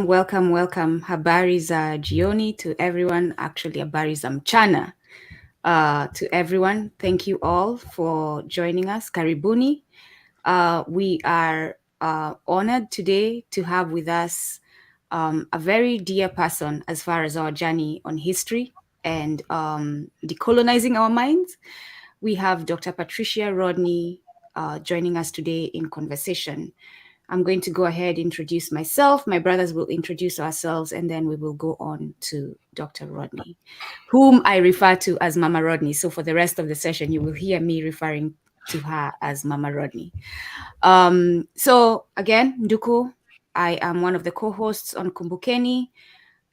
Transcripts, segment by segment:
Welcome. Habari za jioni to everyone. Actually, habari za mchana to everyone. Thank you all for joining us. Karibuni. We are honored today to have with us a very dear person as far as our journey on history and decolonizing our minds. We have Dr. Patricia Rodney joining us today in conversation. I'm going to go ahead and introduce myself. My brothers will introduce ourselves, and then we will go on to Dr. Rodney, whom I refer to as Mama Rodney. So for the rest of the session, you will hear me referring to her as Mama Rodney. So again, Nduku, I am one of the co-hosts on Kumbukeni,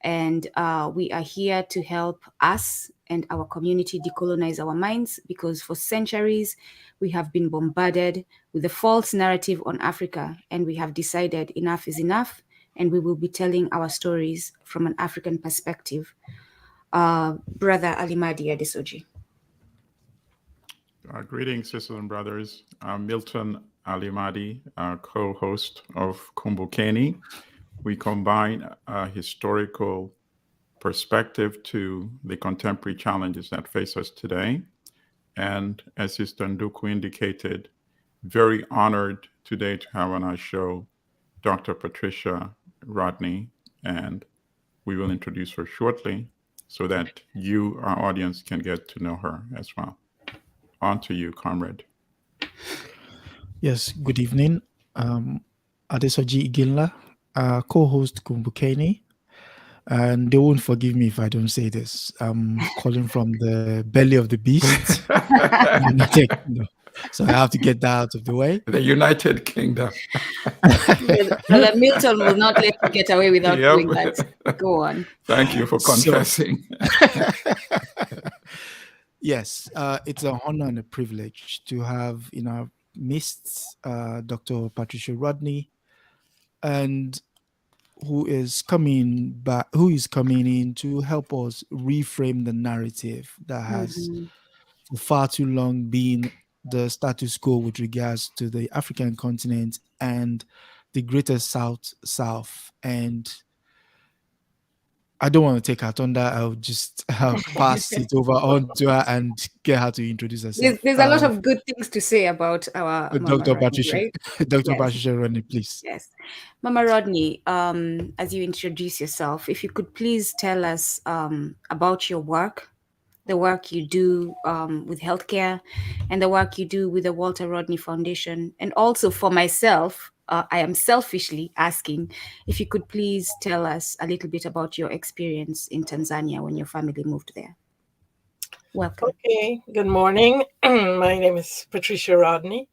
and we are here to help us and our community decolonize our minds, because for centuries we have been bombarded with a false narrative on Africa, and we have decided enough is enough, and we will be telling our stories from an African perspective. Brother Alimadi Adesoji. Greetings, sisters and brothers. I'm Milton Alimadi, co-host of Kumbukeni. We combine a historical perspective to the contemporary challenges that face us today. And as Sister Nduku indicated, very honored today to have on our show Dr. Patricia Rodney, and we will introduce her shortly so that you, our audience, can get to know her as well. On to you, comrade. Yes, good evening. Adesoji Iginla, co-host Kumbukeni. And they won't forgive me if I don't say this. I'm calling from the belly of the beast. So I have to get that out of the way. The United Kingdom. Brother Milton will not let you get away without doing that. Go on. Thank you for confessing. Yes, it's an honor and a privilege to have in our midst Dr. Patricia Rodney, and who is coming in to help us reframe the narrative that has for far too long been the status quo with regards to the African continent and the greater South. And I don't want to take her thunder. I'll just pass it over on to her and get her to introduce herself. There's a lot of good things to say about our Dr. Rodney, Patricia, right? Dr. Patricia Rodney, please. Yes, Mama Rodney. As you introduce yourself, if you could please tell us about your work, the work you do with healthcare, and the work you do with the Walter Rodney Foundation, and also for myself. I am selfishly asking if you could please tell us a little bit about your experience in Tanzania when your family moved there. Welcome. Okay, good morning. My name is Patricia Rodney.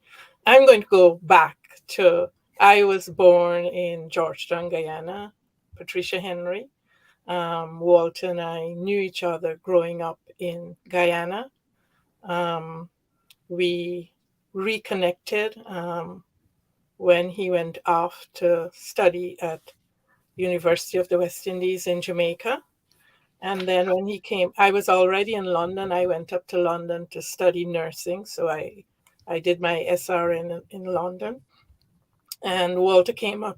I'm going to go back to, I was born in Georgetown, Guyana, Patricia Henry. Walter and I knew each other growing up in Guyana. We reconnected when he went off to study at University of the West Indies in Jamaica. And then when he came, I was already in London. I went up to London to study nursing. So I did my SRN in London. And Walter came up,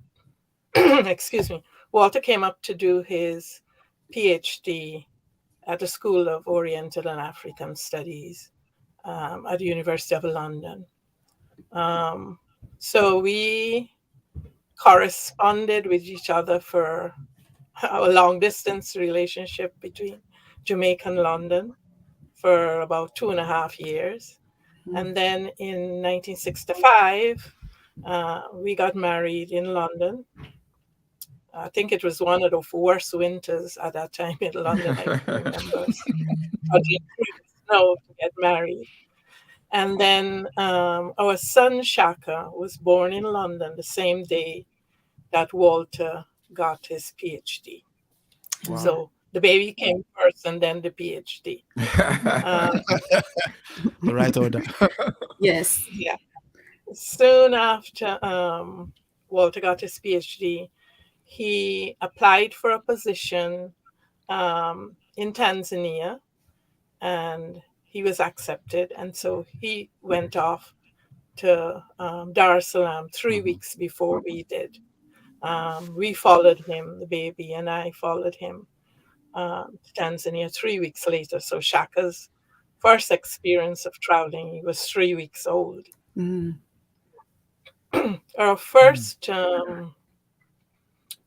excuse me, Walter came up to do his PhD at the School of Oriental and African Studies at the University of London. So we corresponded with each other for a long distance relationship between Jamaica and London for about 2.5 years. And then in 1965, we got married in London. I think it was one of the worst winters at that time in London, I can remember. Snow to get married. And then our son Shaka was born in London the same day that Walter got his PhD. Wow. So the baby came first and then the PhD. The right order. Yes. Yeah. Soon after Walter got his PhD, he applied for a position in Tanzania, and he was accepted. And so he went off to Dar es Salaam 3 weeks before we did. We followed him, the baby and I followed him to Tanzania 3 weeks later. So Shaka's first experience of traveling, he was 3 weeks old. Our first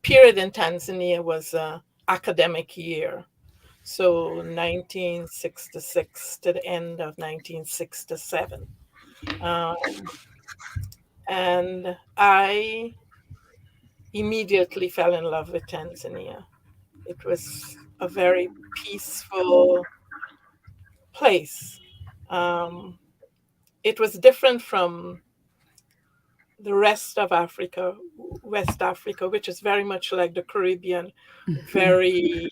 period in Tanzania was an academic year. So 1966 to the end of 1967. And I immediately fell in love with Tanzania. It was a very peaceful place. It was different from the rest of Africa, West Africa, which is very much like the Caribbean, very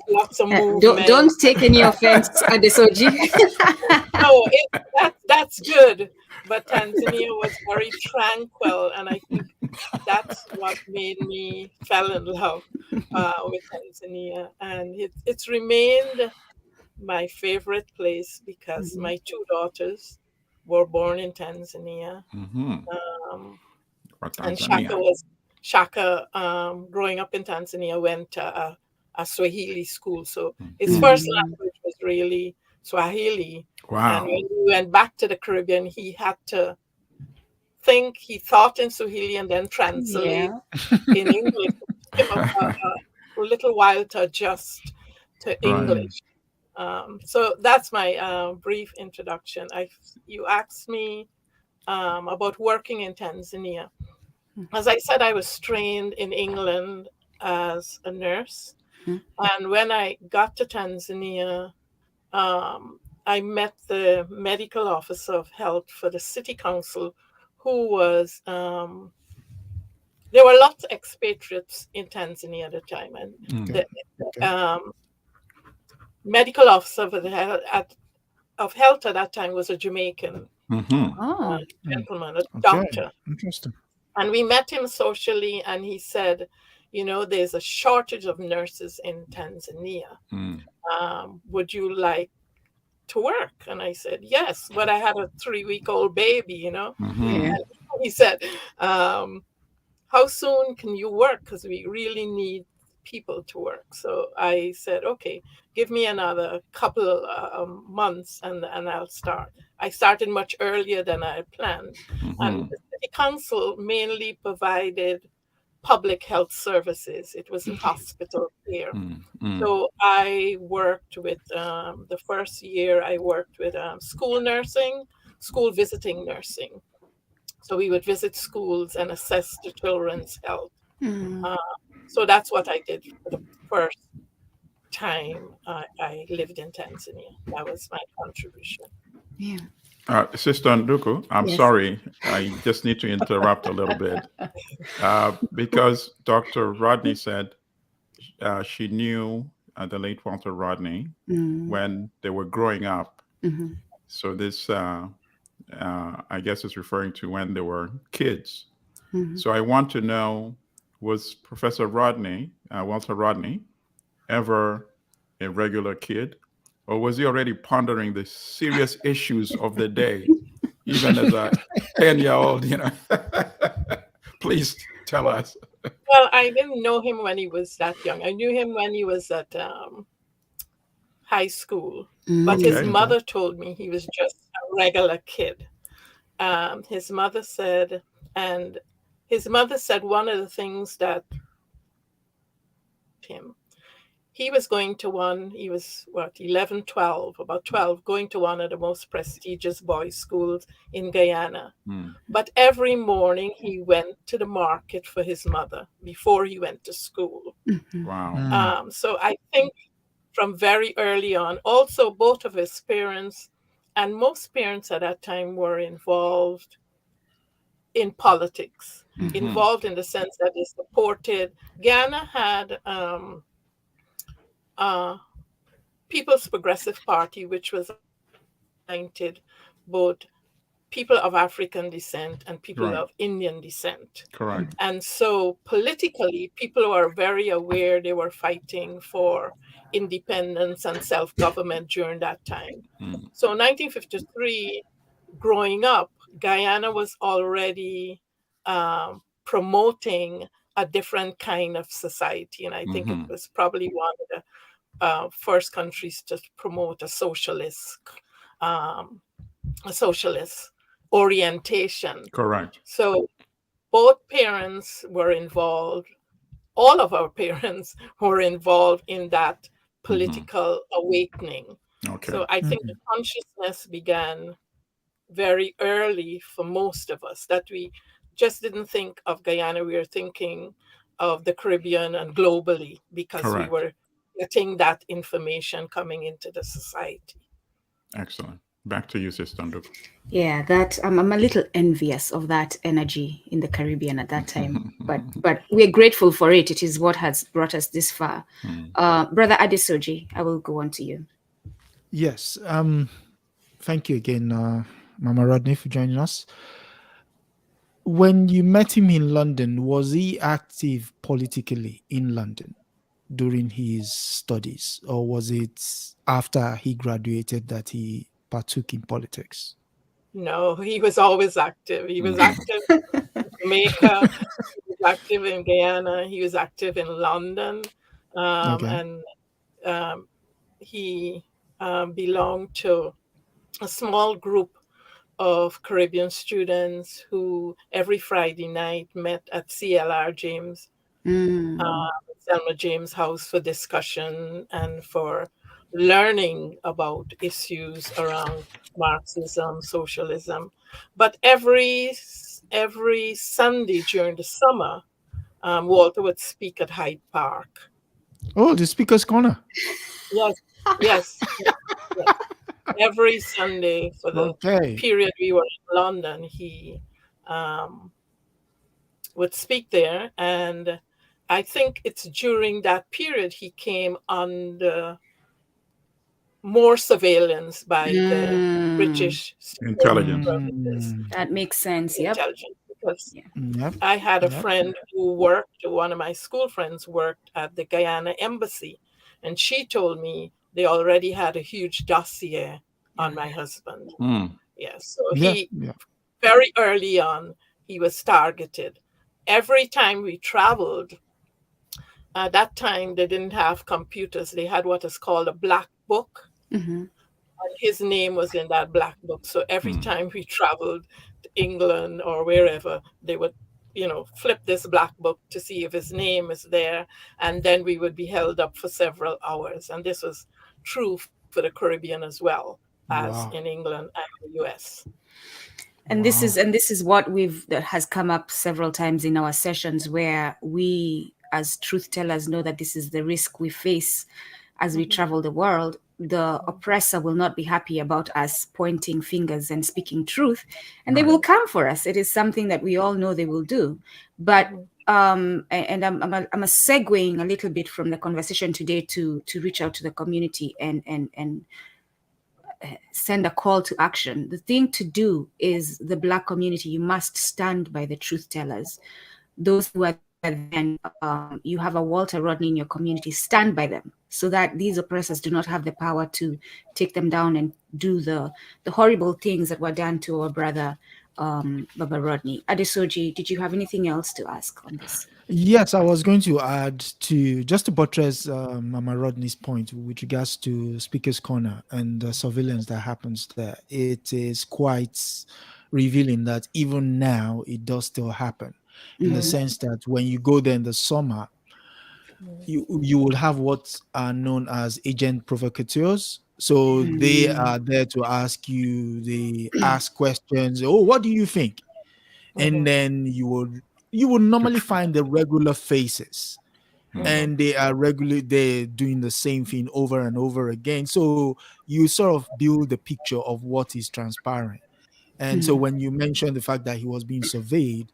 lots of movement. Don't take any offense, Adesoji. No, that's good. But Tanzania was very tranquil, and I think that's what made me fall in love with Tanzania. And it's remained my favorite place because my 2 daughters were born in Tanzania. And Shaka, growing up in Tanzania, went to a Swahili school. So his first language was really Swahili. Wow. And when he went back to the Caribbean, he had to think, he thought in Swahili and then translate in English. It took him a little while to adjust to English. So that's my brief introduction. You asked me about working in Tanzania. As I said, I was trained in England as a nurse. And when I got to Tanzania, I met the medical officer of health for the city council, who was, there were lots of expatriates in Tanzania at the time. And the medical officer of health at that time was a Jamaican gentleman, a doctor. Interesting. And we met him socially, and he said, you know, there's a shortage of nurses in Tanzania. Would you like to work? And I said, yes, but I had a 3-week-old baby, you know. And he said, how soon can you work? Because we really need people to work. So I said, okay, give me another couple of months and I'll start. I started much earlier than I had planned. And the city council mainly provided public health services. It was in hospital care. So I worked with, the first year I worked with school nursing, school visiting nursing. So we would visit schools and assess the children's health. So that's what I did for the first time I lived in Tanzania. That was my contribution. Yeah. Sister Nduku, I'm sorry. I just need to interrupt a little bit because Dr. Rodney said she knew the late Walter Rodney when they were growing up. So this, I guess, is referring to when they were kids. So I want to know, was Professor Rodney, Walter Rodney, ever a regular kid? Or was he already pondering the serious issues of the day, even as a 10-year-old, you know? Please tell us. Well, I didn't know him when he was that young. I knew him when he was at high school, but his Okay. mother told me he was just a regular kid. His mother said, and his mother said one of the things that him he was going to one, he was what, 11, 12, about 12, going to one of the most prestigious boys' schools in Guyana. But every morning he went to the market for his mother before he went to school. Wow. So I think from very early on, also both of his parents and most parents at that time were involved in politics, involved in the sense that they supported. Guyana had People's Progressive Party, which was united both people of African descent and people Right. of Indian descent. Correct. And so politically, people were very aware they were fighting for independence and self-government during that time. So in 1953, growing up, Guyana was already promoting a different kind of society. And I think it was probably one of the first countries to promote a socialist orientation. Correct. So both parents were involved. All of our parents were involved in that political awakening. Okay. So I think the consciousness began very early for most of us, that we just didn't think of Guyana, we were thinking of the Caribbean and globally, because Correct. we were getting that information coming into the society. Excellent. Back to you, Sister Nduku. Yeah, that I'm a little envious of that energy in the Caribbean at that time, but we're grateful for it. It is what has brought us this far. Brother Adesoji, I will go on to you. Yes. Thank you again, Mama Rodney, for joining us. When you met him in London, was he active politically in London during his studies, or was it after he graduated that he partook in politics? No, he was always active. He was active in Jamaica, he was active in Guyana, he was active in London, and he belonged to a small group of Caribbean students who every Friday night met at CLR James, Selma James House, for discussion and for learning about issues around Marxism, socialism. But every Sunday during the summer, Walter would speak at Hyde Park. Oh, the Speaker's Corner. Yes. Every Sunday for the period we were in London, he would speak there. And I think it's during that period he came under more surveillance by the British intelligence. That makes sense. Yep. Intelligence, because I had a friend who one of my school friends worked at the Guyana embassy, and she told me they already had a huge dossier on my husband. Yes, so he very early on he was targeted. Every time we traveled, at that time they didn't have computers. They had what is called a black book. And his name was in that black book. So every time we traveled to England or wherever, they would, flip this black book to see if his name is there. And then we would be held up for several hours. And this was true for the Caribbean as well as in England and the US. And this is what that has come up several times in our sessions, where we as truth tellers know that this is the risk we face as we travel the world. The oppressor will not be happy about us pointing fingers and speaking truth, and they will come for us. It is something that we all know they will do. But and I'm segueing a little bit from the conversation today to reach out to the community and send a call to action. The thing to do is, the Black community, you must stand by the truth tellers. Those who are then, you have a Walter Rodney in your community, stand by them, so that these oppressors do not have the power to take them down and do the horrible things that were done to our brother Baba Rodney. Adesoji, did you have anything else to ask on this? Yes, I was going to add to just to buttress Mama Rodney's point with regards to Speaker's Corner and the surveillance that happens there. It is quite revealing that even now it does still happen, in the Mm, sense that when you go there in the summer, you will have what are known as agent provocateurs. So they mm, are there to ask you. They ask questions. Oh, what do you think? And then you will normally find the regular faces, and they are regularly they're doing the same thing over and over again. So you sort of build the picture of what is transpiring. And so mm, when you mention the fact that he was being surveyed,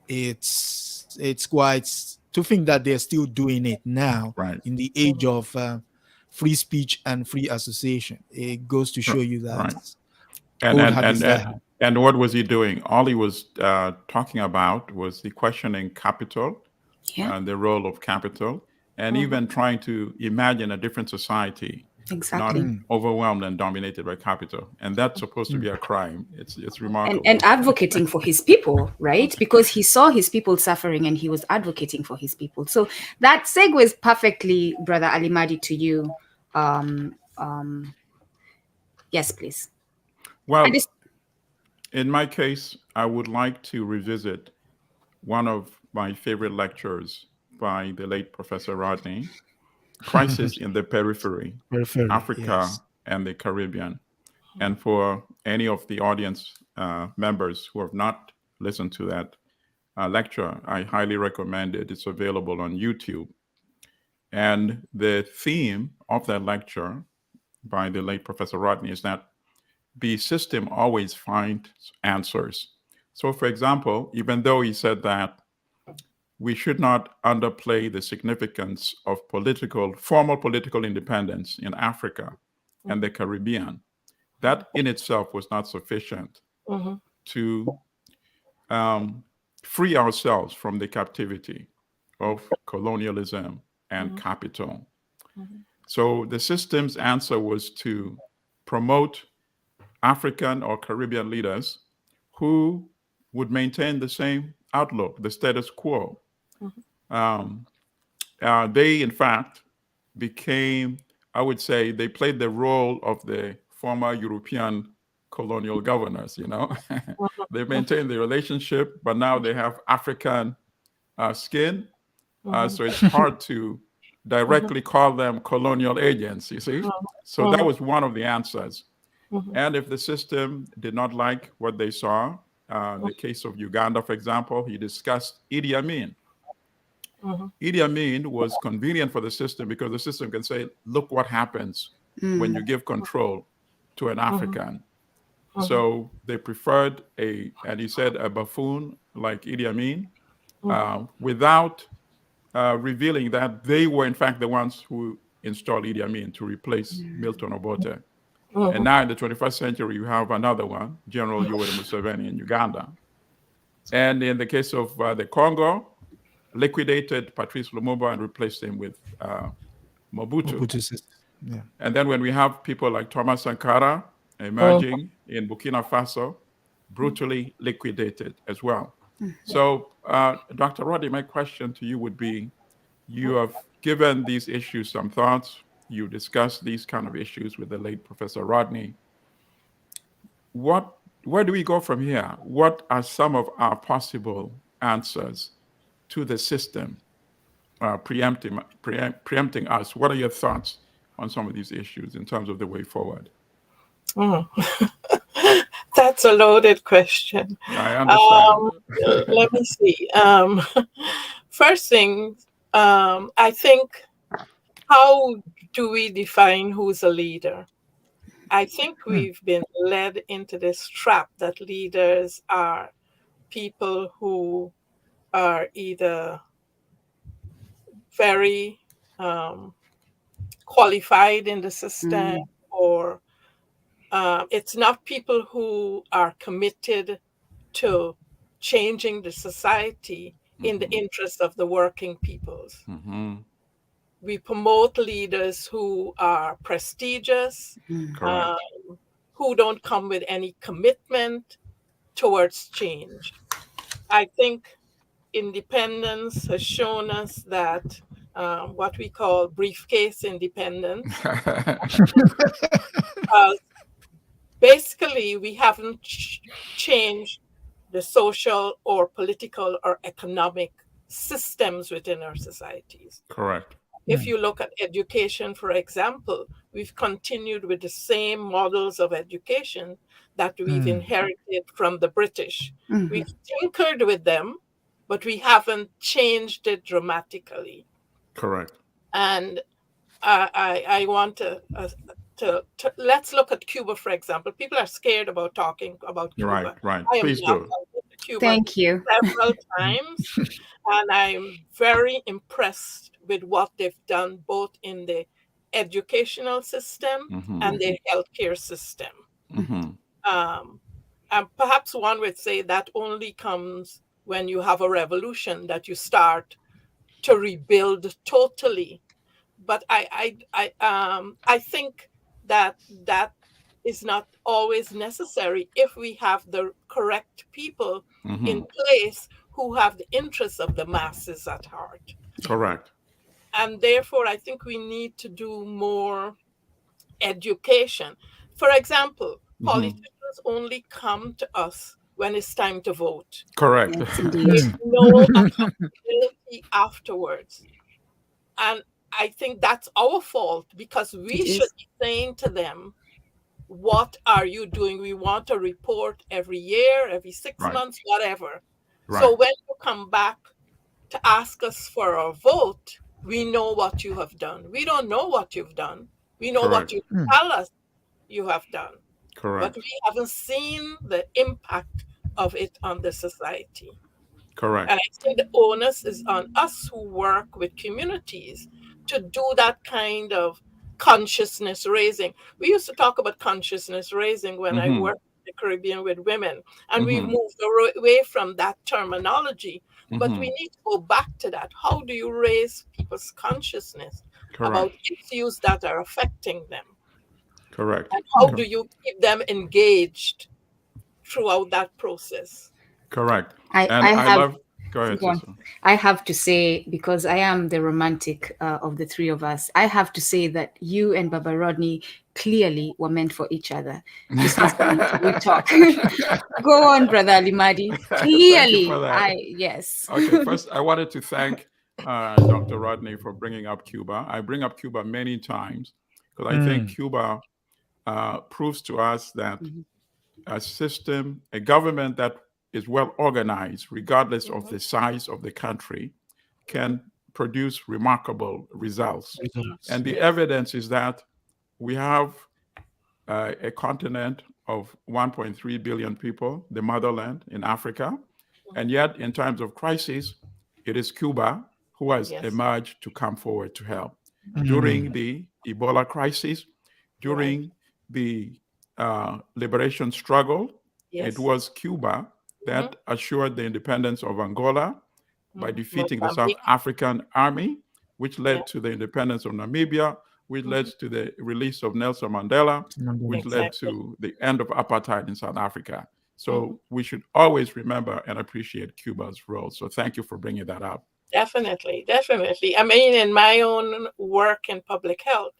it's quite to think that they're still doing it now Right. in the age of free speech and free association. It goes to show you that Right. And old and habits and that and, and what was he doing? All he was talking about was the questioning capital, yeah, the role of capital, and even trying to imagine a different society, not exactly. Mm, overwhelmed and dominated by capital. And that's supposed to mm, be a crime. It's And remarkable. advocating for his people, right? Because he saw his people suffering and he was advocating for his people. So that segues perfectly, Brother Alimadi, to you. Um, um, yes, please. I Well, just in my case, I would like to revisit one of my favorite lectures by the late Professor Rodney, Crisis in the Periphery, periphery, Africa yes. and the Caribbean. And for any of the audience members who have not listened to that lecture, I highly recommend it. It's available on YouTube. And the theme of that lecture by the late Professor Rodney is that the system always finds answers. So, for example, even though he said that we should not underplay the significance of formal political independence in Africa and the Caribbean, that in itself was not sufficient to um, free ourselves from the captivity of colonialism and capital. So the system's answer was to promote African or Caribbean leaders who would maintain the same outlook, the status quo. Um, they, in fact, became, I would say, they played the role of the former European colonial governors, you know. They maintained the relationship, but now they have African skin. So it's hard to directly call them colonial agents, you see. So that was one of the answers. And if the system did not like what they saw, the case of Uganda, for example, he discussed Idi Amin. Idi Amin was convenient for the system because the system can say, look what happens when you give control to an African. So they preferred and he said, a buffoon like Idi Amin, without revealing that they were, in fact, the ones who installed Idi Amin to replace Milton Obote. And now in the 21st century, you have another one, General Yoweri Museveni in Uganda. And in the case of the Congo, liquidated Patrice Lumumba and replaced him with Mobutu. Mobutu Sese. Yeah. And then when we have people like Thomas Sankara emerging in Burkina Faso, brutally liquidated as well. So, Dr. Roddy, my question to you would be, you have given these issues some thoughts. You discussed these kind of issues with the late Professor Rodney. Where do we go from here? What are some of our possible answers to the system preempting us? What are your thoughts on some of these issues in terms of the way forward? That's a loaded question. I understand. Let me see. First thing, I think, how do we define who's a leader? I think we've been led into this trap that leaders are people who are either very qualified in the system, or it's not people who are committed to changing the society in the interest of the working peoples. We promote leaders who are prestigious, Correct. who don't come with any commitment towards change. I think independence has shown us that what we call briefcase independence. Basically, we haven't changed the social or political or economic systems within our societies. Correct. If you look at education, for example, we've continued with the same models of education that we've inherited from the British. We've tinkered with them, but we haven't changed it dramatically. Correct. And I want to let's look at Cuba, for example. People are scared about talking about Cuba. Right. I am Please not. do. I've been to Cuba Thank you. several times, and I'm very impressed with what they've done both in the educational system and the healthcare system. And perhaps one would say that only comes when you have a revolution, that you start to rebuild totally. But I think that is not always necessary if we have the correct people in place who have the interests of the masses at heart. Correct. And therefore, I think we need to do more education. For example, politicians only come to us when it's time to vote. Correct. Yes, indeed. There's no accountability afterwards. And I think that's our fault, because we should be saying to them, what are you doing? We want a report every year, every 6 months, whatever. So when you come back to ask us for a vote, we know what you have done. We don't know what you've done. We know what you tell us you have done. Correct. But we haven't seen the impact of it on the society. Correct. And I think the onus is on us who work with communities to do that kind of consciousness raising. We used to talk about consciousness raising when I worked in the Caribbean with women, and we've moved away from that terminology. But we need to go back to that. How do you raise people's consciousness about issues that are affecting them? Correct. And how do you keep them engaged throughout that process? Correct. Go ahead. I have to say, because I am the romantic of the three of us, I have to say that you and Baba Rodney clearly were meant for each other. Just we talk. Go on, Brother Alimadi. Clearly, yes. Okay, first I wanted to thank Dr. Rodney for bringing up Cuba. I bring up Cuba many times because I think Cuba proves to us that a system, a government that is well organized, regardless of the size of the country, can produce remarkable results. And the evidence is that we have a continent of 1.3 billion people, the motherland in Africa. And yet, in times of crisis, it is Cuba who has emerged to come forward to help. During the Ebola crisis, during the liberation struggle, it was Cuba that assured the independence of Angola by defeating the South African army, which led to the independence of Namibia, which led to the release of Nelson Mandela, which led to the end of apartheid in South Africa. So we should always remember and appreciate Cuba's role. So thank you for bringing that up. Definitely. I mean, in my own work in public health,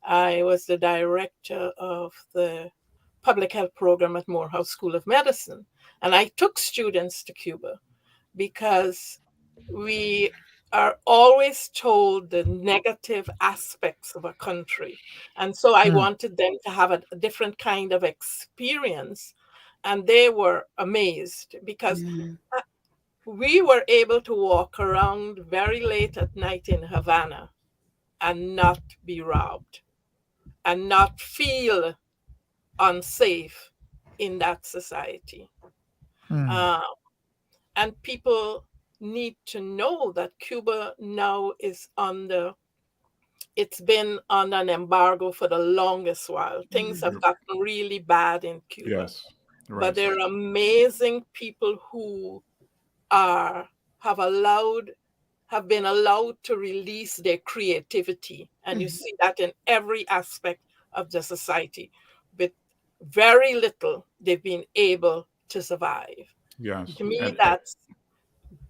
I was the director of the public health program at Morehouse School of Medicine. And I took students to Cuba because we are always told the negative aspects of a country. And so I wanted them to have a different kind of experience. And they were amazed because we were able to walk around very late at night in Havana and not be robbed and not feel unsafe in that society. And people need to know that Cuba now is it's been on an embargo for the longest while. Things have gotten really bad in Cuba. Yes. Right. But there are amazing people who have been allowed to release their creativity. And you see that in every aspect of the society. With very little, they've been able to survive. Yes. To me, that's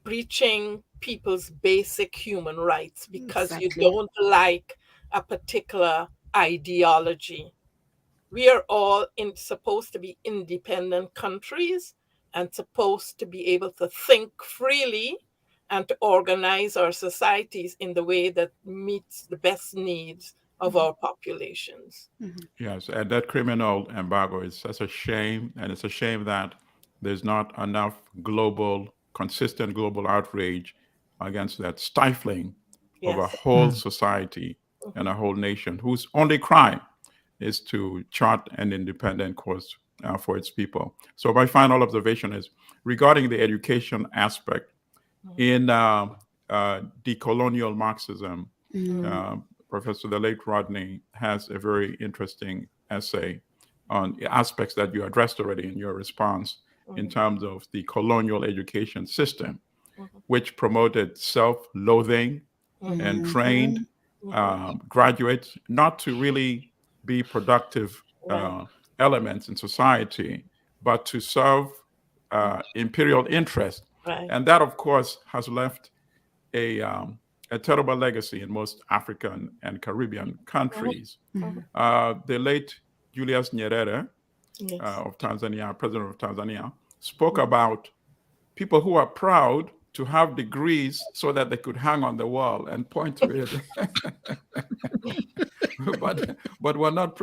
breaching people's basic human rights because Exactly. you don't like a particular ideology. We are all supposed to be independent countries and supposed to be able to think freely and to organize our societies in the way that meets the best needs of our populations. Yes, and that criminal embargo is such a shame, and it's a shame that there's not enough consistent global outrage against that stifling of a Yes. whole society and a whole nation whose only crime is to chart an independent course for its people. So my final observation is regarding the education aspect in decolonial Marxism. Professor the late Rodney has a very interesting essay on aspects that you addressed already in your response in terms of the colonial education system, which promoted self-loathing and trained graduates not to really be productive elements in society, but to serve imperial interest. Right. And that, of course, has left a terrible legacy in most African and Caribbean countries. The late Julius Nyerere Yes. of Tanzania, president of Tanzania, spoke about people who are proud to have degrees so that they could hang on the wall and point to it, but were not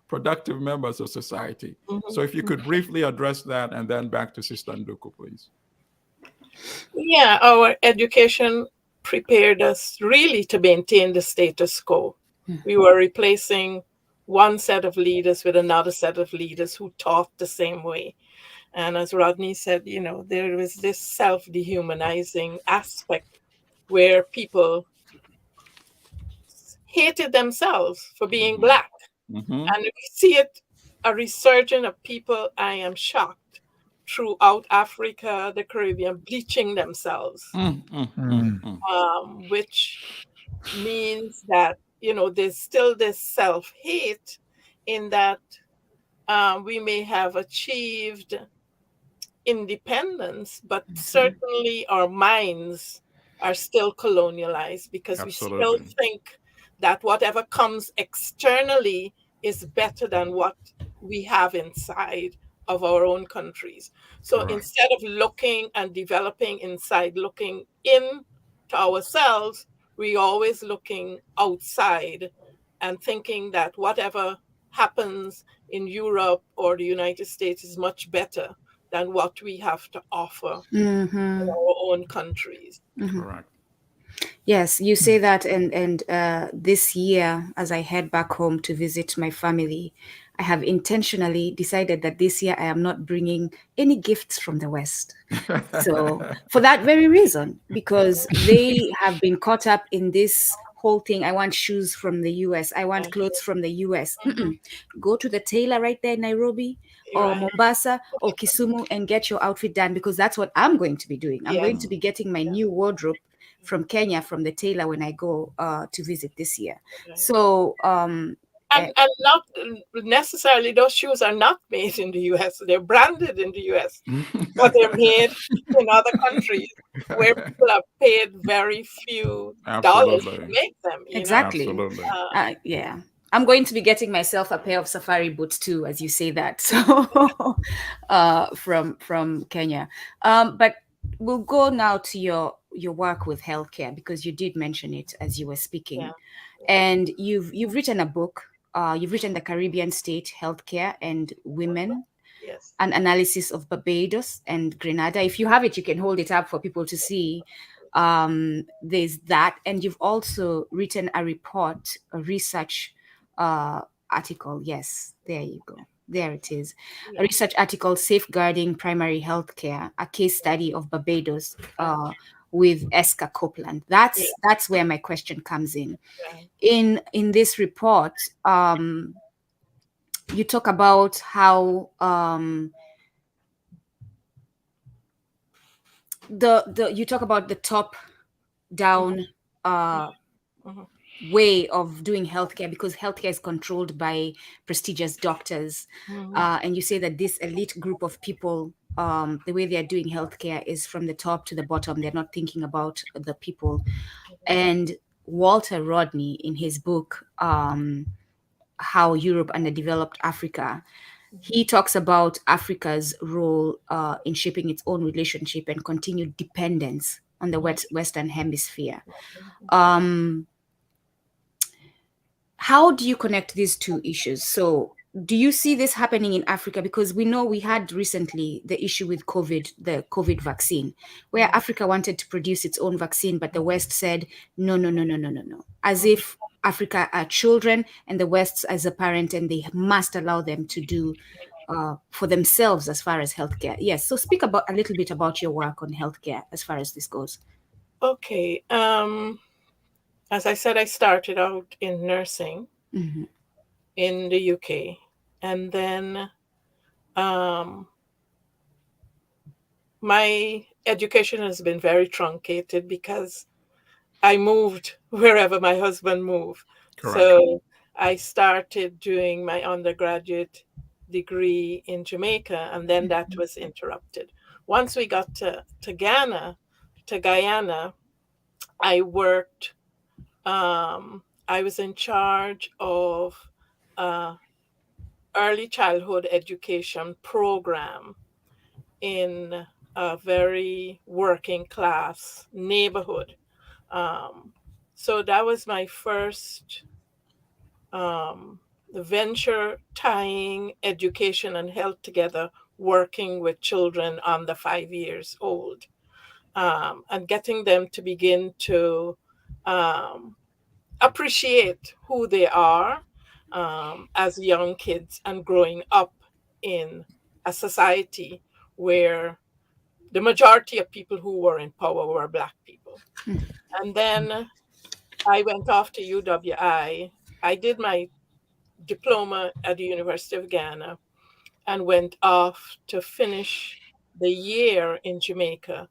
productive members of society. So if you could briefly address that, and then back to Sister Nduku, please. Yeah, our education prepared us really to maintain the status quo. We were replacing one set of leaders with another set of leaders who taught the same way. And as Rodney said, there was this self-dehumanizing aspect where people hated themselves for being Black. And we see a resurgence of people, I am shocked, throughout Africa, the Caribbean, bleaching themselves, which means that, there's still this self-hate in that we may have achieved independence, but certainly our minds are still colonialized because Absolutely. we still think that whatever comes externally is better than what we have inside of our own countries. So Correct. instead of looking and developing inside, looking in to ourselves, we always looking outside and thinking that whatever happens in Europe or the United States is much better than what we have to offer in our own countries. Correct. Yes, you say that, and this year, as I head back home to visit my family, I have intentionally decided that this year I am not bringing any gifts from the West. So for that very reason, because they have been caught up in this whole thing. I want shoes from the US. I want clothes from the US. Go to the tailor right there in Nairobi or Right. Mombasa or Kisumu and get your outfit done, because that's what I'm going to be doing. I'm going to be getting my new wardrobe from Kenya from the tailor when I go to visit this year. So and not necessarily those shoes are not made in the US. They're branded in the US, but they're made in other countries where people have paid very few dollars to make them. Exactly. Absolutely. Yeah. I'm going to be getting myself a pair of safari boots too, as you say that. So from Kenya. But we'll go now to your work with healthcare, because you did mention it as you were speaking. And you've written a book. You've written The Caribbean State, Healthcare and Women, an analysis of Barbados and Grenada. If you have it, you can hold it up for people to see. There's that. And you've also written a report, a research article. Yes, there you go. There it is. A research article, Safeguarding Primary Healthcare, a case study of Barbados with Eska Copeland. That's where my question comes in. In this report, you talk about how you talk about the top down way of doing healthcare because healthcare is controlled by prestigious doctors. And you say that this elite group of people, the way they are doing healthcare is from the top to the bottom. They're not thinking about the people. And Walter Rodney, in his book, How Europe Underdeveloped Africa, he talks about Africa's role in shaping its own relationship and continued dependence on the Western Hemisphere. How do you connect these two issues? So, do you see this happening in Africa? Because we know we had recently the issue with COVID, the COVID vaccine, where Africa wanted to produce its own vaccine, but the West said, no, no, no, no, no, no, no. As if Africa are children and the West as a parent, and they must allow them to do for themselves as far as healthcare. Yes. So, speak about a little bit about your work on healthcare as far as this goes. Okay. As I said, I started out in nursing in the UK, and then my education has been very truncated because I moved wherever my husband moved. Correct. So I started doing my undergraduate degree in Jamaica, and then that was interrupted. Once we got to Guyana, I worked. I was in charge of early childhood education program in a very working class neighborhood. So that was my first venture tying education and health together, working with children under 5 years old, and getting them to begin to appreciate who they are as young kids and growing up in a society where the majority of people who were in power were Black people. And then I went off to UWI. I did my diploma at the University of Ghana and went off to finish the year in Jamaica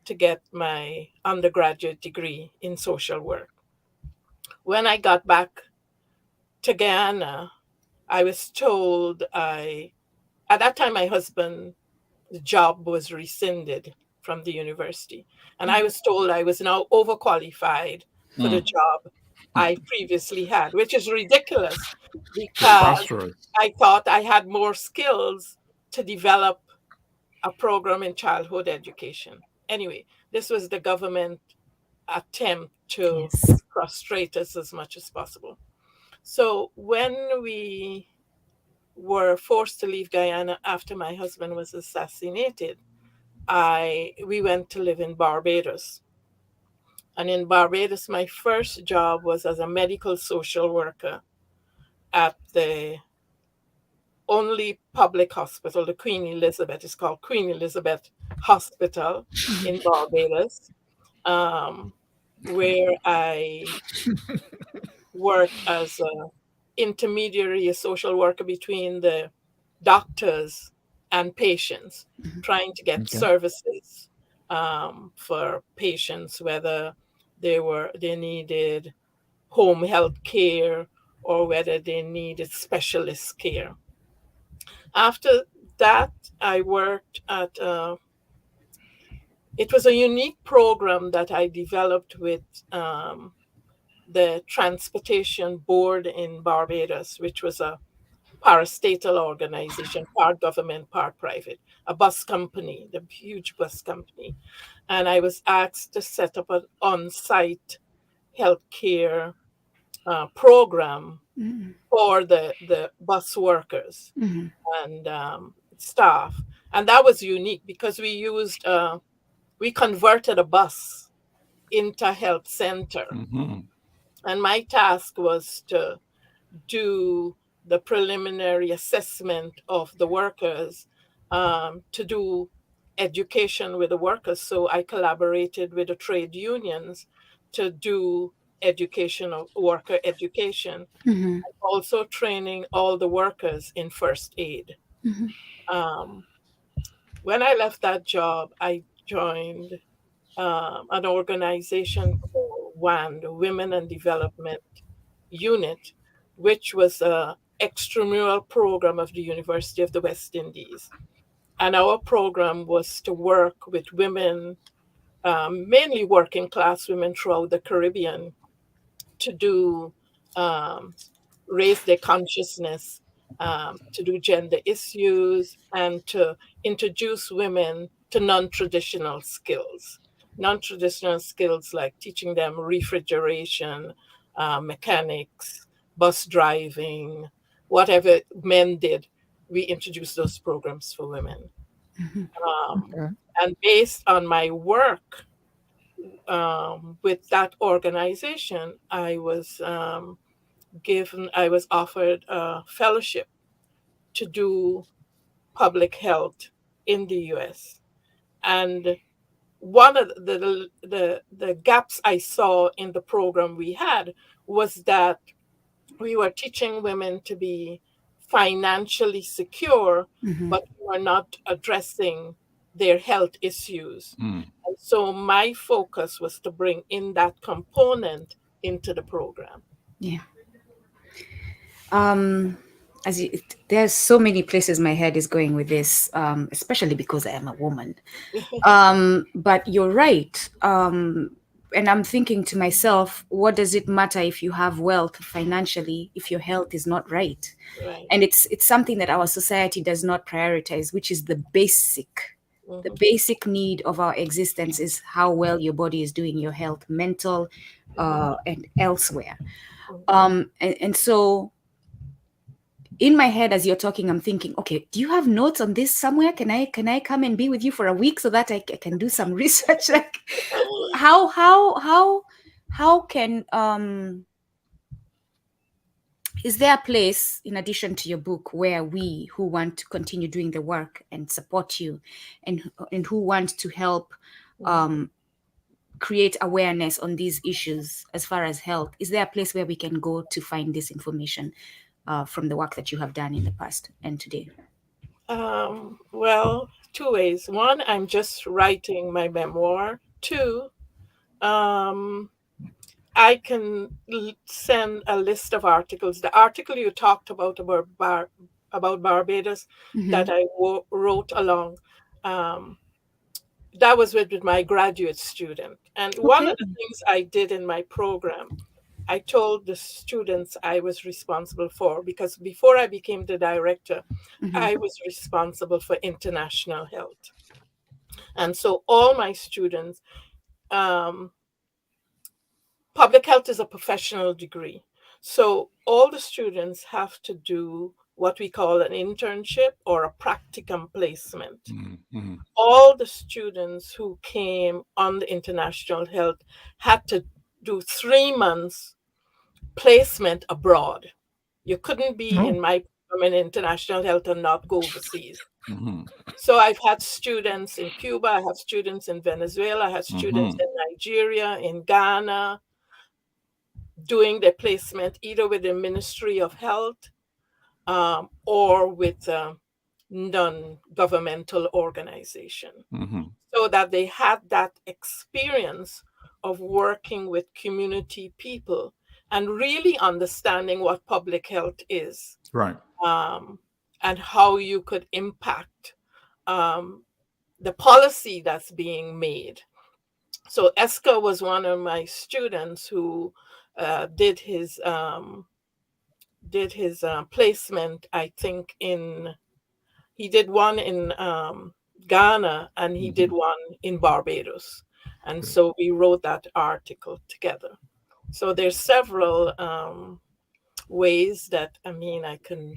to get my undergraduate degree in social work. When I got back to Guyana, I was told at that time my husband's job was rescinded from the university. And I was told I was now overqualified for the job I previously had, which is ridiculous because Preposterous. I thought I had more skills to develop a program in childhood education. Anyway, this was the government attempt to Yes. frustrate us as much as possible. So when we were forced to leave Guyana after my husband was assassinated, we went to live in Barbados. And in Barbados, my first job was as a medical social worker at the only public hospital, the Queen Elizabeth. It's called Queen Elizabeth Hospital in Barbados, where I worked as an intermediary, a social worker between the doctors and patients, trying to get services for patients, whether they needed home health care or whether they needed specialist care. After that, I worked at it was a unique program that I developed with the Transportation Board in Barbados, which was a parastatal organization, part government, part private, a bus company, the huge bus company. And I was asked to set up an on-site healthcare program for the bus workers and staff. And that was unique because we converted a bus into a health center. And my task was to do the preliminary assessment of the workers, to do education with the workers. So I collaborated with the trade unions to do worker education, also training all the workers in first aid. When I left that job, I joined an organization called WAN, the Women and Development Unit, which was a extramural program of the University of the West Indies. And our program was to work with women, mainly working class women throughout the Caribbean, to do raise their consciousness, to do gender issues, and to introduce women to non-traditional skills. Non-traditional skills like teaching them refrigeration, mechanics, bus driving, whatever men did. We introduced those programs for women. Okay. And based on my work with that organization, I was offered a fellowship to do public health in the US. And one of the gaps I saw in the program we had was that we were teaching women to be financially secure, but we were not addressing their health issues. Mm. And so my focus was to bring in that component into the program. Yeah. There's so many places my head is going with this, especially because I am a woman. But you're right. And I'm thinking to myself, what does it matter if you have wealth financially if your health is not right? Right. And it's something that our society does not prioritize, which is the basic need of our existence is how well your body is doing, your health, mental, and elsewhere. And so in my head, as you're talking, I'm thinking, okay, do you have notes on this somewhere? Can I come and be with you for a week so that I can do some research? Like, how can is there a place in addition to your book where we who want to continue doing the work and support you, and who want to help create awareness on these issues as far as health, is there a place where we can go to find this information from the work that you have done in the past and today? Well, two ways. One, I'm just writing my memoir. Two, I can send a list of articles. The article you talked about Barbados that I wrote along, that was with my graduate student. And one of the things I did in my program, I told the students I was responsible for, because before I became the director, I was responsible for international health. And so all my students, public health is a professional degree. So all the students have to do what we call an internship or a practicum placement. Mm-hmm. All the students who came on the international health had to do 3 months placement abroad. You couldn't be in my program in international health and not go overseas. So I've had students in Cuba, I have students in Venezuela, I have students in Nigeria, in Ghana, doing their placement either with the Ministry of Health or with a non-governmental organization, so that they had that experience of working with community people and really understanding what public health is, Right. And how you could impact the policy that's being made. So Eska was one of my students who did his placement. I think he did one in Ghana and he did one in Barbados, and so we wrote that article together. So there's several ways that I can,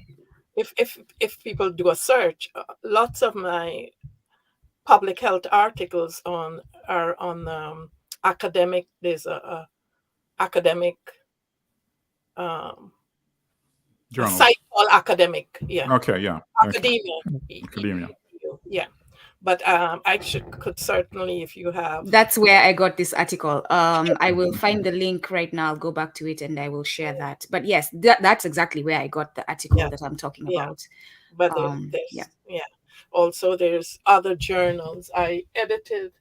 if people do a search, lots of my public health articles are on academic. There's a academic a site called Academic. Yeah. Okay. Yeah. Academia. Academia. Yeah. But I could certainly, if you have. That's where I got this article. I will find the link right now. I'll go back to it and I will share that. But yes, that's exactly where I got the article that I'm talking about. But also there's other journals. I edited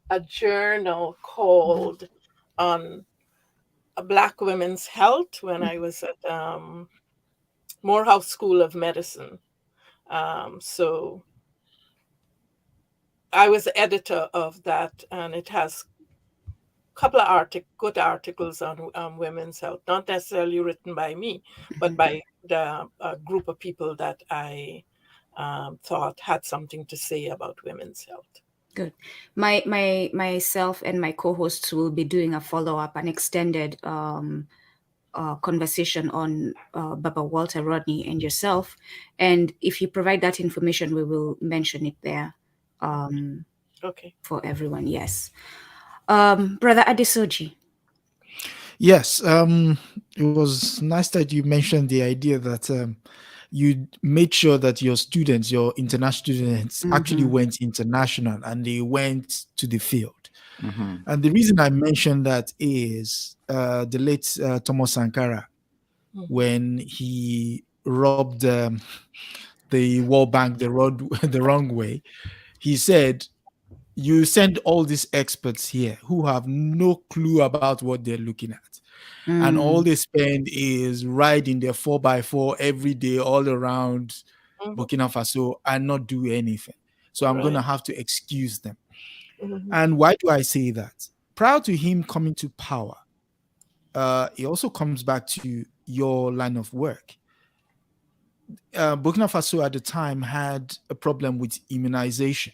a journal called on Black women's health when I was at Morehouse School of Medicine. So I was the editor of that, and it has a couple of good articles on women's health, not necessarily written by me, but by the group of people that I thought had something to say about women's health. Good. Myself and my co-hosts will be doing a follow-up, an extended conversation on Baba Walter Rodney and yourself. And if you provide that information, we will mention it there Okay. for everyone. Yes. Brother Adesoji. Yes, it was nice that you mentioned the idea that you made sure that your students, your international students, actually went international and they went to the field. And the reason I mentioned that is the late Thomas Sankara, when he robbed the World Bank the wrong way, he said, you send all these experts here who have no clue about what they're looking at. And all they spend is riding their 4x4 every day all around Burkina Faso and not do anything. So I'm going to have to excuse them. And why do I say that? Prior to him coming to power, it also comes back to your line of work. Burkina Faso at the time had a problem with immunization.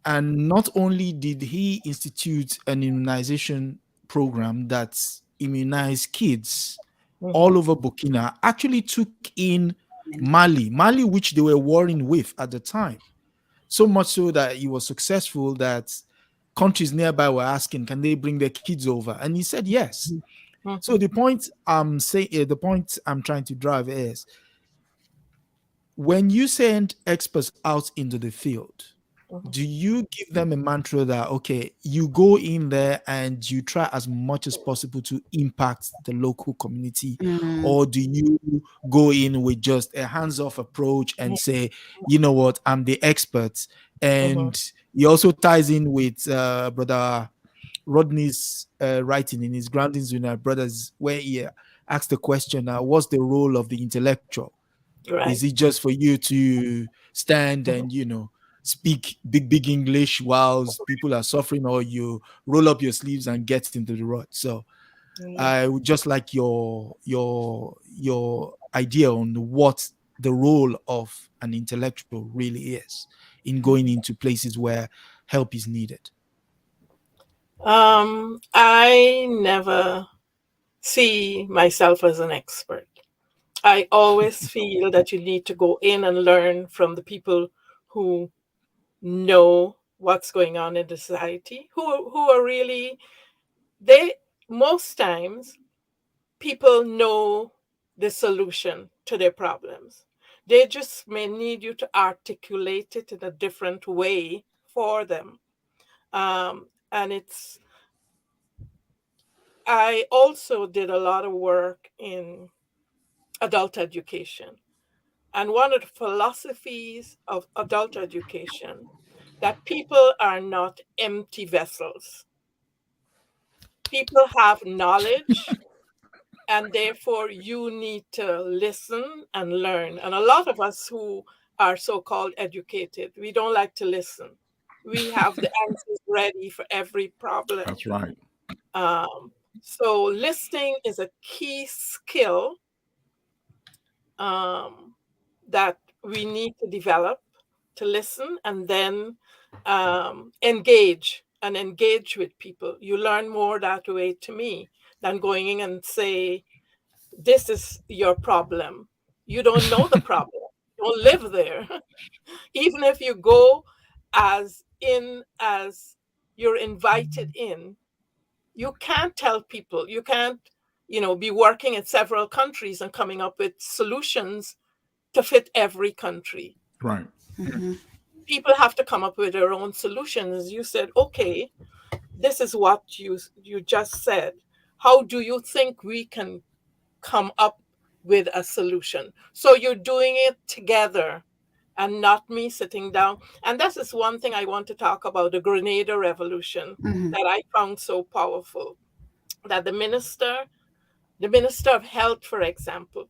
And not only did he institute an immunization program that immunized kids all over Burkina, actually took in Mali, which they were warring with at the time. So much so that he was successful that countries nearby were asking, can they bring their kids over? And he said yes. So the point I'm saying, the point I'm trying to drive is, when you send experts out into the field, do you give them a mantra that, okay, you go in there and you try as much as possible to impact the local community? Or do you go in with just a hands-off approach and say, you know what, I'm the expert? And he also ties in with Brother Rodney's writing in his Groundings with our brothers, where he asked the question, what's the role of the intellectual? Right. Is it just for you to stand and, speak big English whilst people are suffering, or you roll up your sleeves and get into the rut? So I would just like your idea on what the role of an intellectual really is in going into places where help is needed. I never see myself as an expert. I always feel that you need to go in and learn from the people who know what's going on in the society, who are really, most times people know the solution to their problems. They just may need you to articulate it in a different way for them. And I also did a lot of work in adult education. And one of the philosophies of adult education, that people are not empty vessels. People have knowledge, and therefore you need to listen and learn. And a lot of us who are so-called educated, we don't like to listen. We have the answers ready for every problem. That's right. So listening is a key skill that we need to develop, to listen and then engage with people. You learn more that way, to me, than going in and say, this is your problem. You don't know the problem. You don't live there. Even if you go as you're invited in, you can't tell people, you can't, be working in several countries and coming up with solutions to fit every country. Right. People have to come up with their own solutions. You said, okay, this is what you just said. How do you think we can come up with a solution? So you're doing it together and not me sitting down. And this is one thing I want to talk about, the Grenada Revolution, that I found so powerful. that the minister of health, for example,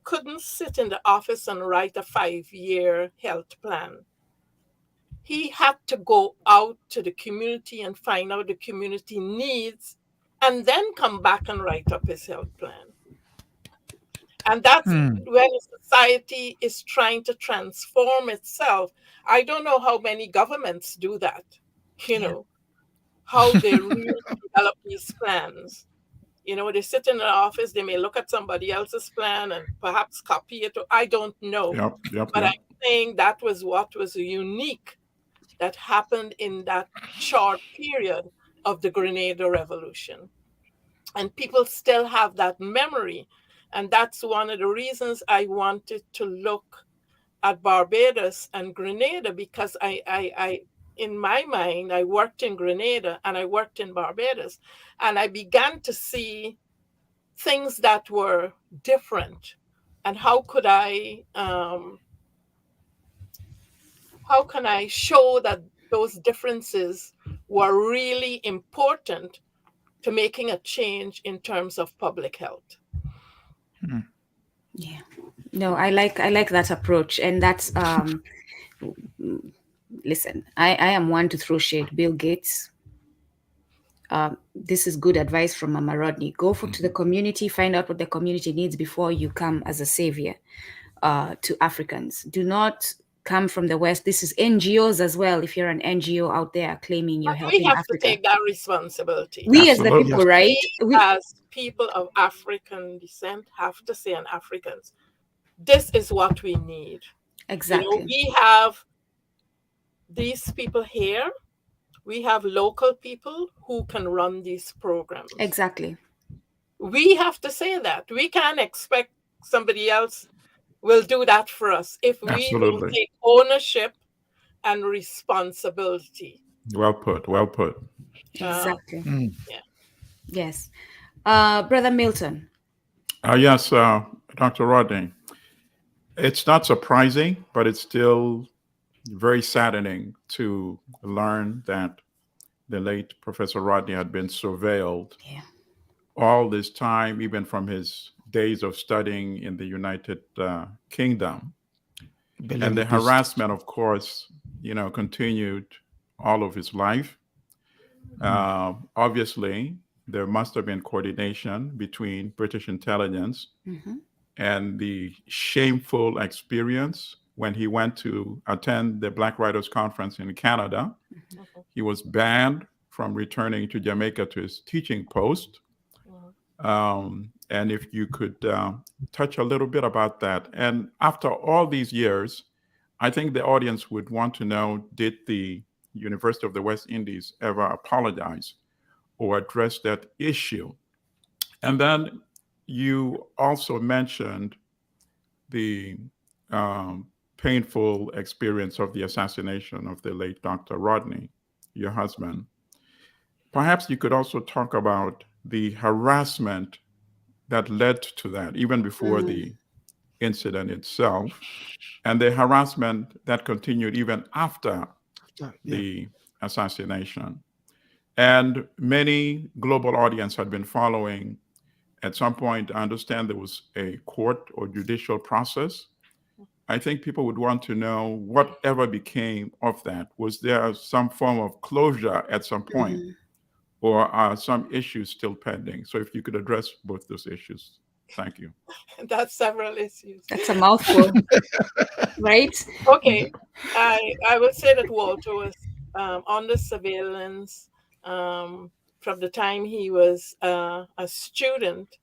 couldn't sit in the office and write a 5-year health plan. He had to go out to the community and find out the community needs and then come back and write up his health plan. And that's when a society is trying to transform itself. I don't know how many governments do that, how they really develop these plans. They sit in an office, they may look at somebody else's plan and perhaps copy it. I don't know. But I'm saying that was what was unique that happened in that short period of the Grenada Revolution. And people still have that memory. And that's one of the reasons I wanted to look at Barbados and Grenada, because I in my mind, I worked in Grenada and I worked in Barbados, and I began to see things that were different. And how can I show that those differences were really important to making a change in terms of public health? Yeah. No, I like that approach. And that's listen, I am one to throw shade. Bill Gates. This is good advice from Mama Rodney. Go to the community, find out what the community needs before you come as a savior to Africans. Do not come from the West. This is NGOs as well. If you're an NGO out there claiming you're helping we have Africa, to take that responsibility. We as the people, right? We as people of African descent have to say, and Africans, this is what we need. Exactly. We have these people here. We have local people who can run these programs. Exactly. We have to say that. We can't expect somebody else will do that for us if we don't take ownership and responsibility. Well put. Exactly. Yeah. Yes. Brother Milton. Yes, Dr. Rodney. It's not surprising, but it's still very saddening to learn that the late Professor Rodney had been surveilled all this time, even from his days of studying in the United Kingdom. And the harassment, of course, continued all of his life. Obviously, there must have been coordination between British intelligence and the shameful experience when he went to attend the Black Writers Conference in Canada. He was banned from returning to Jamaica to his teaching post. And if you could touch a little bit about that. And after all these years, I think the audience would want to know, did the University of the West Indies ever apologize or address that issue? And then you also mentioned the painful experience of the assassination of the late Dr. Rodney, your husband. Perhaps you could also talk about the harassment that led to that, even before the incident itself, and the harassment that continued even after the assassination. And many global audience had been following. At some point, I understand there was a court or judicial process. I think people would want to know whatever became of that. Was there some form of closure at some point, or are some issues still pending? So if you could address both those issues. Thank you. That's several issues. That's a mouthful, right? Okay. I would say that Walter was under surveillance from the time he was a student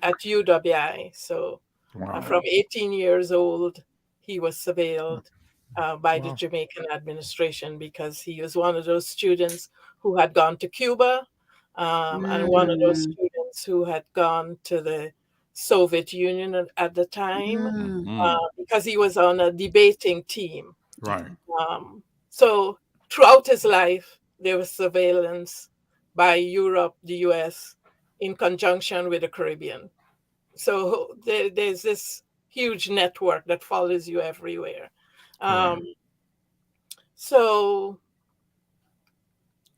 at UWI. So from 18 years old, he was surveilled by the Jamaican administration, because he was one of those students who had gone to Cuba and one of those students who had gone to the Soviet Union at the time, because he was on a debating team. Right. So throughout his life, there was surveillance by Europe, the US, in conjunction with the Caribbean. So there's this huge network that follows you everywhere. So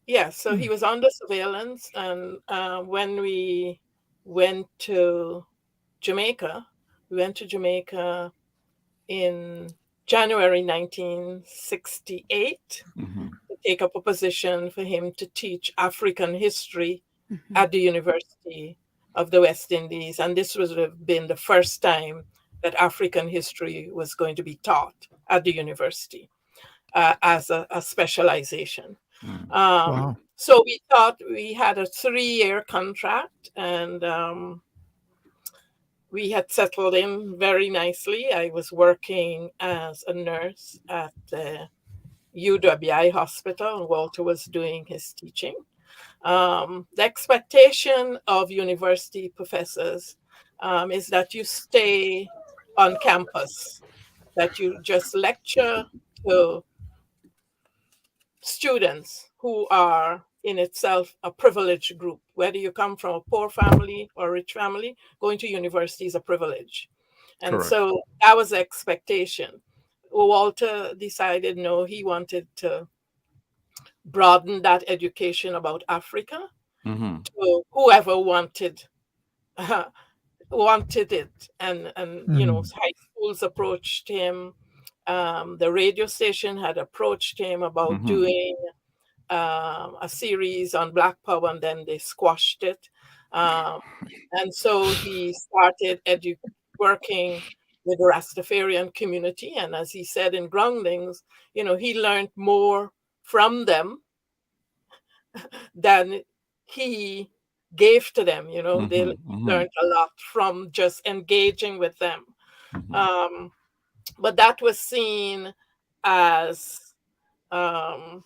Yeah, so he was under surveillance, and when we went to Jamaica, we went to Jamaica in January 1968 Mm-hmm. to take up a position for him to teach African history at the University of the West Indies. And this would have been the first time that African history was going to be taught at the university as a specialization. Mm. Wow. So we thought we had a 3-year contract, and we had settled in very nicely. I was working as a nurse at the UWI hospital, and Walter was doing his teaching. The expectation of university professors is that you stay on campus, that you just lecture to students who are in itself a privileged group. Whether you come from a poor family or a rich family, going to university is a privilege. And Correct. so that was the expectation. Walter decided no, he wanted to broaden that education about Africa Mm-hmm. to whoever wanted wanted it. And high schools approached him. The radio station had approached him about Mm-hmm. doing a series on Black Power, and then they squashed it. And so he started working with the Rastafarian community. And as he said in Groundings, he learned more from them than he gave to them. They Mm-hmm. learned a lot from just engaging with them. Mm-hmm. But that was seen as um,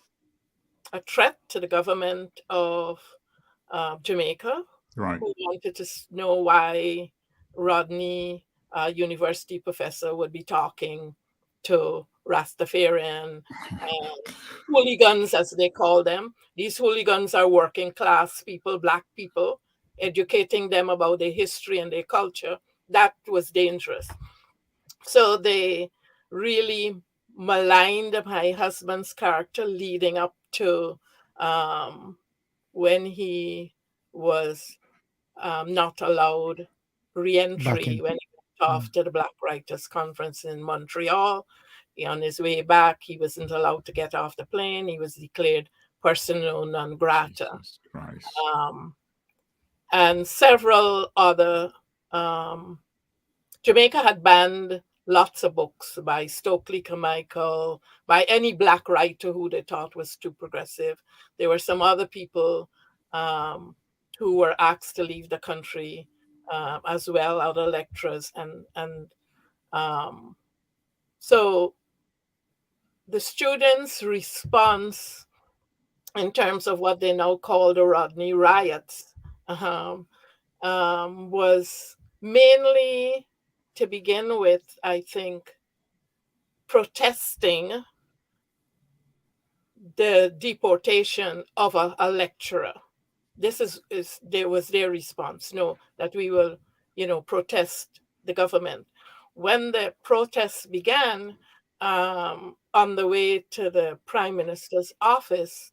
a threat to the government of Jamaica, Right. who wanted to know why Rodney, a university professor, would be talking to Rastafarian hooligans, as they call them. These hooligans are working class people, Black people, educating them about their history and their culture. That was dangerous. So they really maligned my husband's character leading up to when he was not allowed Back re-entry in. when he went off to the Black Writers Conference in Montreal. On his way back, he wasn't allowed to get off the plane. He was declared persona non grata. Jesus Christ. And several other, Jamaica had banned lots of books by Stokely Carmichael, by any Black writer who they thought was too progressive. There were some other people who were asked to leave the country as well, other lecturers. And so the students' response in terms of what they now call the Rodney riots was mainly, to begin with, I think, protesting the deportation of a lecturer. This was their response. No, that we will, protest the government. When the protests began on the way to the Prime Minister's office,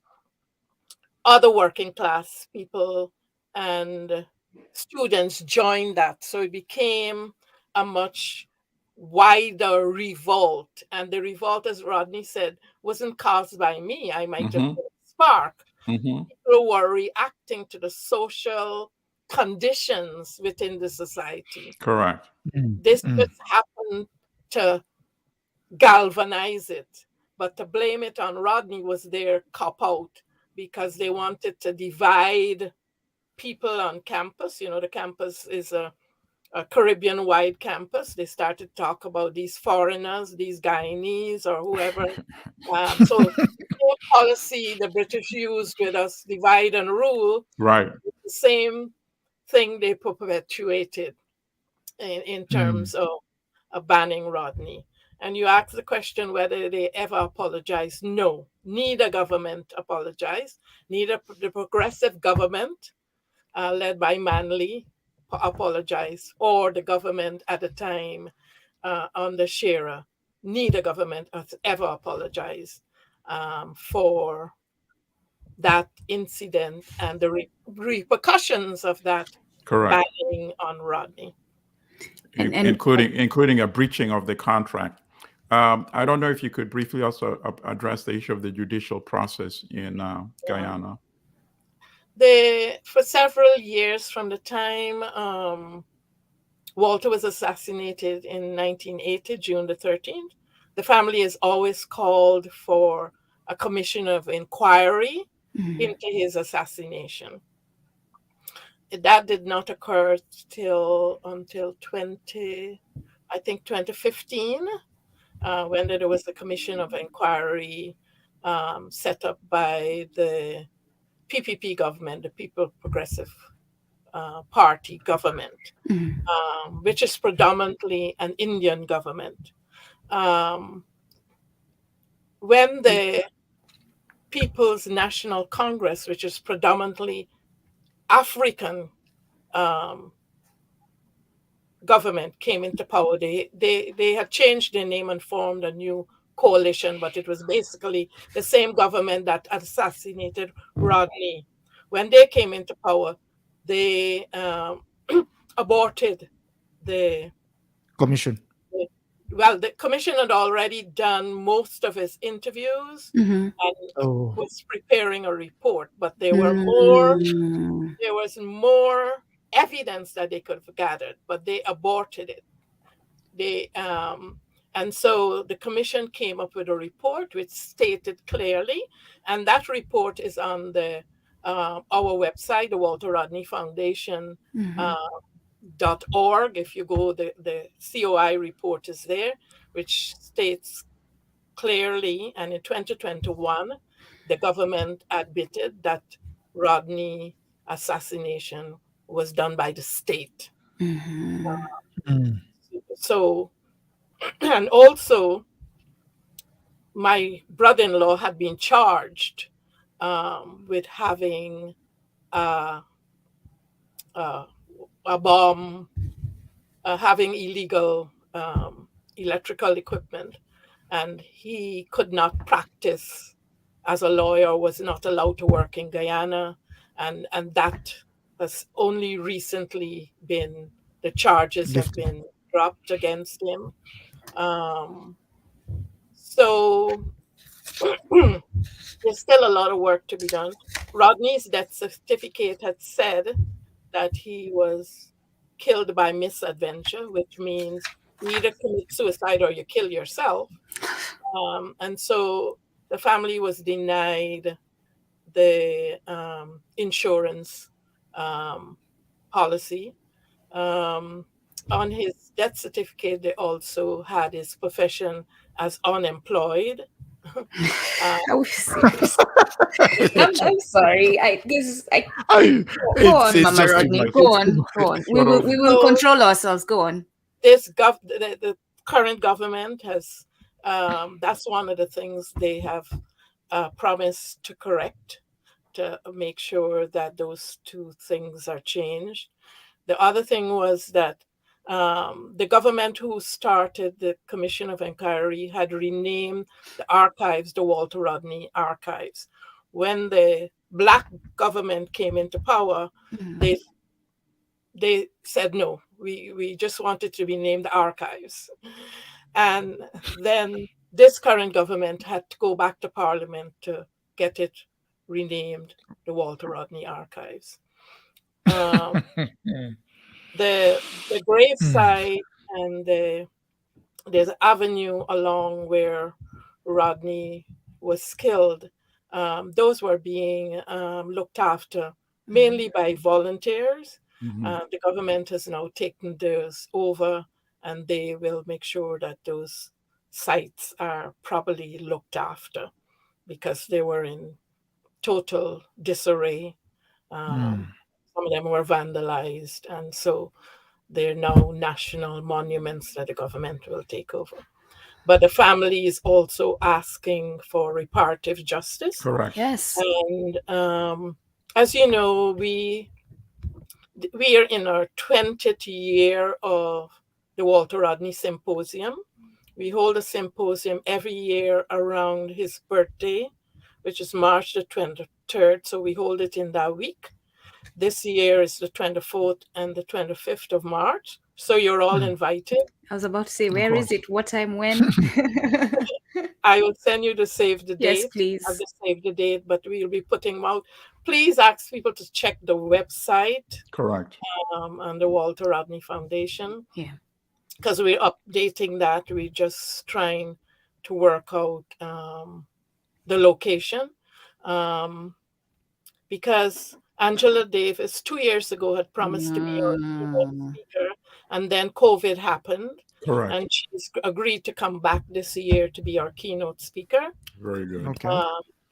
other working class people and students joined that. So it became a much wider revolt. And the revolt, as Rodney said, wasn't caused by me. I might have Mm-hmm. been a spark. Mm-hmm. People were reacting to the social conditions within the society. Correct. This just happened to galvanize it. But to blame it on Rodney was their cop out, because they wanted to divide people on campus. The campus is a Caribbean-wide campus. They started to talk about these foreigners, these Guyanese or whoever. So the policy the British used with us, divide and rule, Right. the same thing they perpetuated in terms of banning Rodney. And you ask the question whether they ever apologized. No, neither government apologized. Neither the progressive government led by Manley apologized, or the government at the time under Shearer. Neither government has ever apologized for that incident and the repercussions of that Correct. banning on Rodney. And Including a breaching of the contract. I don't know if you could briefly also address the issue of the judicial process in Guyana. For several years from the time Walter was assassinated in 1980, June the 13th, the family has always called for a commission of inquiry into his assassination. That did not occur until 2015, when there was a commission of inquiry set up by the PPP government, the People Progressive Party government, which is predominantly an Indian government. When the People's National Congress, which is predominantly African government, came into power, they had changed their name and formed a new coalition, but it was basically the same government that assassinated Rodney. When they came into power, they aborted the Commission. Well, the commission had already done most of its interviews and was preparing a report, but there was more evidence that they could have gathered, but they aborted it. And so the commission came up with a report which stated clearly, and that report is on our website, the Walter Rodney Foundation. .org. If you go, the COI report is there, which states clearly, and in 2021, the government admitted that Rodney assassination was done by the state. So, and also, my brother-in-law had been charged with having a bomb, having illegal electrical equipment, and he could not practice as a lawyer, was not allowed to work in Guyana, and that has only recently been, the charges have been dropped against him. So there's still a lot of work to be done. Rodney's death certificate had said that he was killed by misadventure, which means you either commit suicide or you kill yourself. And so the family was denied the insurance policy. On his death certificate, they also had his profession as unemployed. I'm sorry. Go on, Mama Rodney. Go on. We will control ourselves. Go on. The current government has. That's one of the things they have promised to correct, to make sure that those two things are changed. The other thing was that the government who started the Commission of Inquiry had renamed the archives the Walter Rodney Archives. When the Black government came into power, they said, no, we just wanted to be named the archives. And then this current government had to go back to Parliament to get it renamed the Walter Rodney Archives. The gravesite and there's an avenue along where Rodney was killed. Those were being looked after mainly by volunteers. The government has now taken those over, and they will make sure that those sites are properly looked after because they were in total disarray. Some of them were vandalized, and so they're now national monuments that the government will take over. But the family is also asking for reparative justice. Correct. Yes. And as you know, we are in our 20th year of the Walter Rodney Symposium. We hold a symposium every year around his birthday, which is March the 3rd, so we hold it in that week. This year is the 24th and the 25th of March. So you're all invited. I was about to say, where course. is it? What time? When? I will send you the save the Yes, date. please. I'll just save the date, but we'll be putting them out. Please ask people to check the website Correct. and the Walter Rodney Foundation, Yeah. because we're updating that. We're just trying to work out the location, because Angela Davis 2 years ago had promised to be our keynote speaker, and then COVID happened. Correct. And she's agreed to come back this year to be our keynote speaker. Very good. Okay.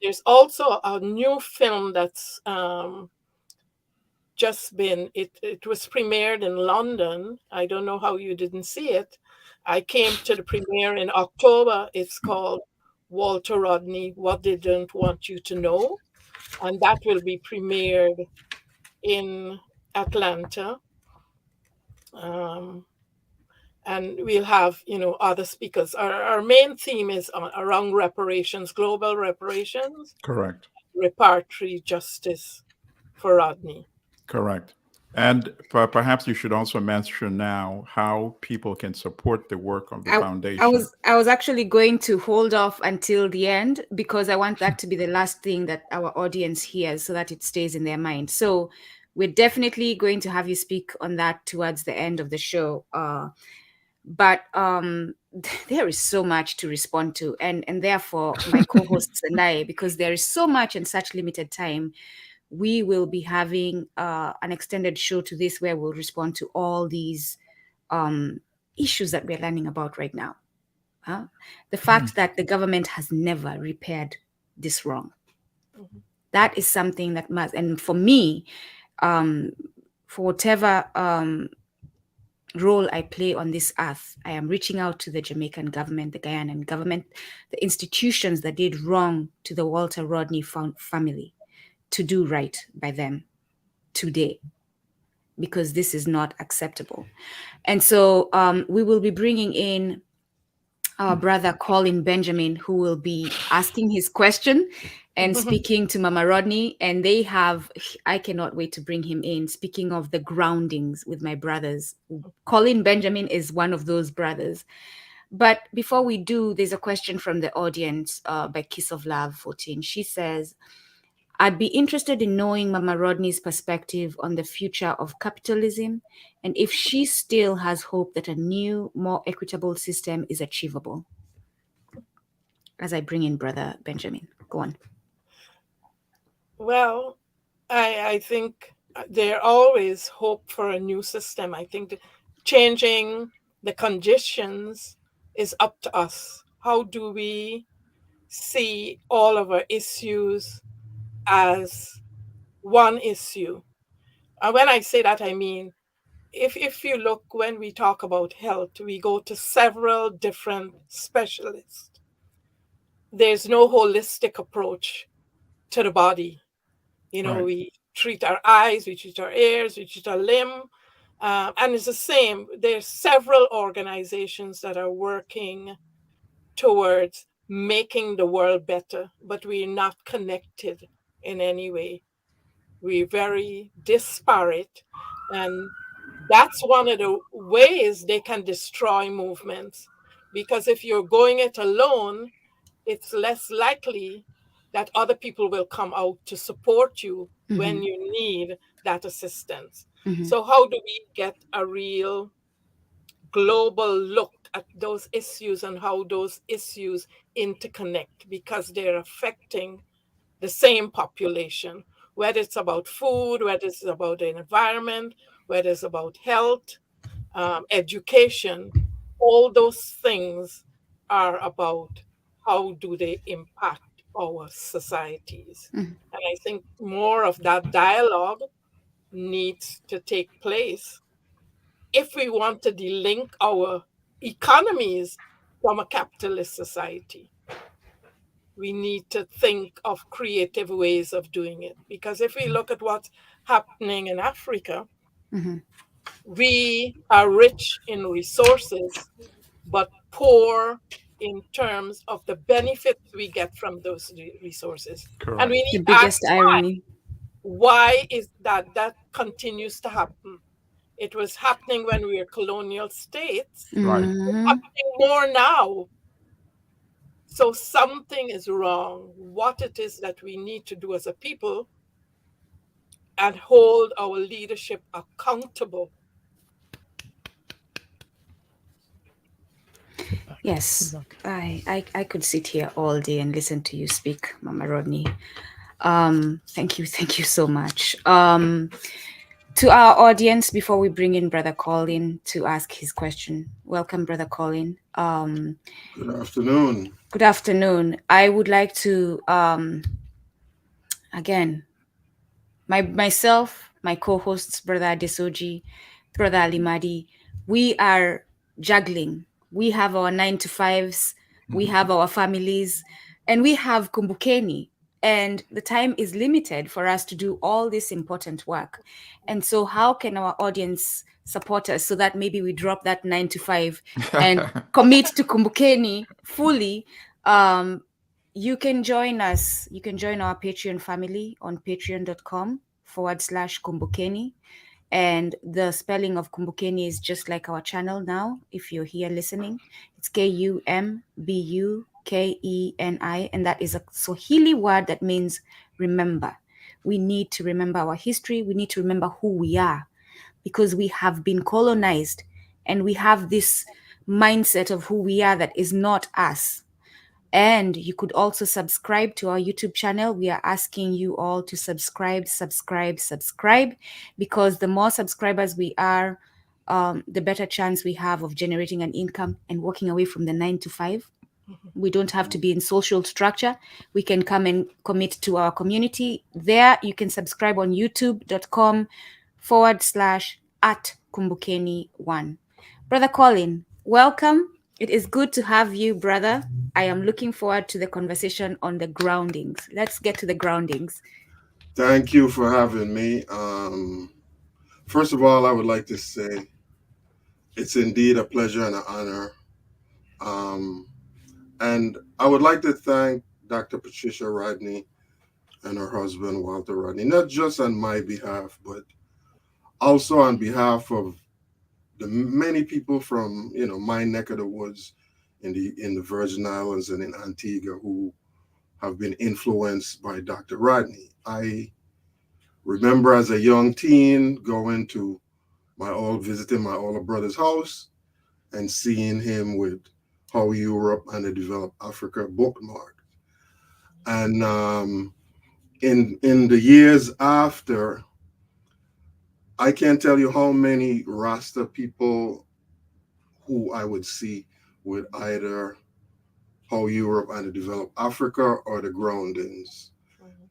There's also a new film that's just been, it was premiered in London. I don't know how you didn't see it. I came to the premiere in October. It's called Walter Rodney, What They Don't Want You to Know. And that will be premiered in Atlanta. And we'll have, other speakers. Our main theme is around reparations, global reparations, Correct. reparatory justice for Rodney. Correct. And perhaps you should also mention now how people can support the work of the foundation. I was actually going to hold off until the end, because I want that to be the last thing that our audience hears, so that it stays in their mind. So we're definitely going to have you speak on that towards the end of the show. But there is so much to respond to, and therefore my co-hosts and I, because there is so much in such limited time, we will be having an extended show to this, where we'll respond to all these issues that we're learning about right now. The fact that the government has never repaired this wrong. That is something that must, and for me, for whatever role I play on this earth, I am reaching out to the Jamaican government, the Guyanian government, the institutions that did wrong to the Walter Rodney family, to do right by them today, because this is not acceptable. And so we will be bringing in our brother Colin Benjamin, who will be asking his question and speaking to Mama Rodney. And they have, I cannot wait to bring him in. Speaking of the groundings with my brothers, Colin Benjamin is one of those brothers. But before we do, there's a question from the audience by Kiss of Love 14. She says, I'd be interested in knowing Mama Rodney's perspective on the future of capitalism, and if she still has hope that a new, more equitable system is achievable. As I bring in Brother Benjamin. Go on. Well, I think there always hope for a new system. I think changing the conditions is up to us. How do we see all of our issues as one issue? And when I say that, I mean, if you look, when we talk about health, we go to several different specialists. There's no holistic approach to the body. Right. We treat our eyes, we treat our ears, we treat our limb. And it's the same. There's several organizations that are working towards making the world better, but we're not connected in any way. We're very disparate. And that's one of the ways they can destroy movements. Because if you're going it alone, it's less likely that other people will come out to support you when you need that assistance. So how do we get a real global look at those issues and how those issues interconnect, because they're affecting the same population, whether it's about food, whether it's about the environment, whether it's about health, education, all those things are about how do they impact our societies. And I think more of that dialogue needs to take place if we want to delink our economies from a capitalist society. We need to think of creative ways of doing it. Because if we look at what's happening in Africa, we are rich in resources, but poor in terms of the benefits we get from those resources. And we Correct. The need to ask biggest irony. why is that continues to happen. It was happening when we were colonial states. Right. It's happening more now. So something is wrong. What it is that we need to do as a people and hold our leadership accountable. Yes, I could sit here all day and listen to you speak, Mama Rodney. Thank you so much. To our audience, before we bring in Brother Colin to ask his question, welcome, Brother Colin. Good afternoon. Good afternoon. I would like to again, myself, my co-hosts, Brother Adesoji, Brother Alimadi, we are juggling. We have our 9 to 5s, we have our families, and we have Kumbukeni. And the time is limited for us to do all this important work. And so how can our audience support us so that maybe we drop that 9 to 5 and commit to Kumbukeni fully? You can join us. You can join our Patreon family on patreon.com/Kumbukeni. And the spelling of Kumbukeni is just like our channel now. If you're here listening, it's Kumbukeni. And that is a Swahili word that means remember. We need to remember our history. We need to remember who we are, because we have been colonized and we have this mindset of who we are that is not us. And you could also subscribe to our YouTube channel. We are asking you all to subscribe, because the more subscribers we are, the better chance we have of generating an income and walking away from the 9 to 5. We don't have to be in social structure. We can come and commit to our community. There, you can subscribe on youtube.com/@Kumbukeni1. Brother Colin, welcome. It is good to have you, brother. I am looking forward to the conversation on the groundings. Let's get to the groundings. Thank you for having me. First of all, I would like to say it's indeed a pleasure and an honor. And I would like to thank Dr. Patricia Rodney and her husband, Walter Rodney, not just on my behalf, but also on behalf of the many people from, my neck of the woods in the Virgin Islands and in Antigua who have been influenced by Dr. Rodney. I remember as a young teen going to visiting my older brother's house and seeing him with How Europe and the Developed Africa bookmarked. And in the years after, I can't tell you how many Rasta people who I would see with either How Europe and the Developed Africa or the Groundings.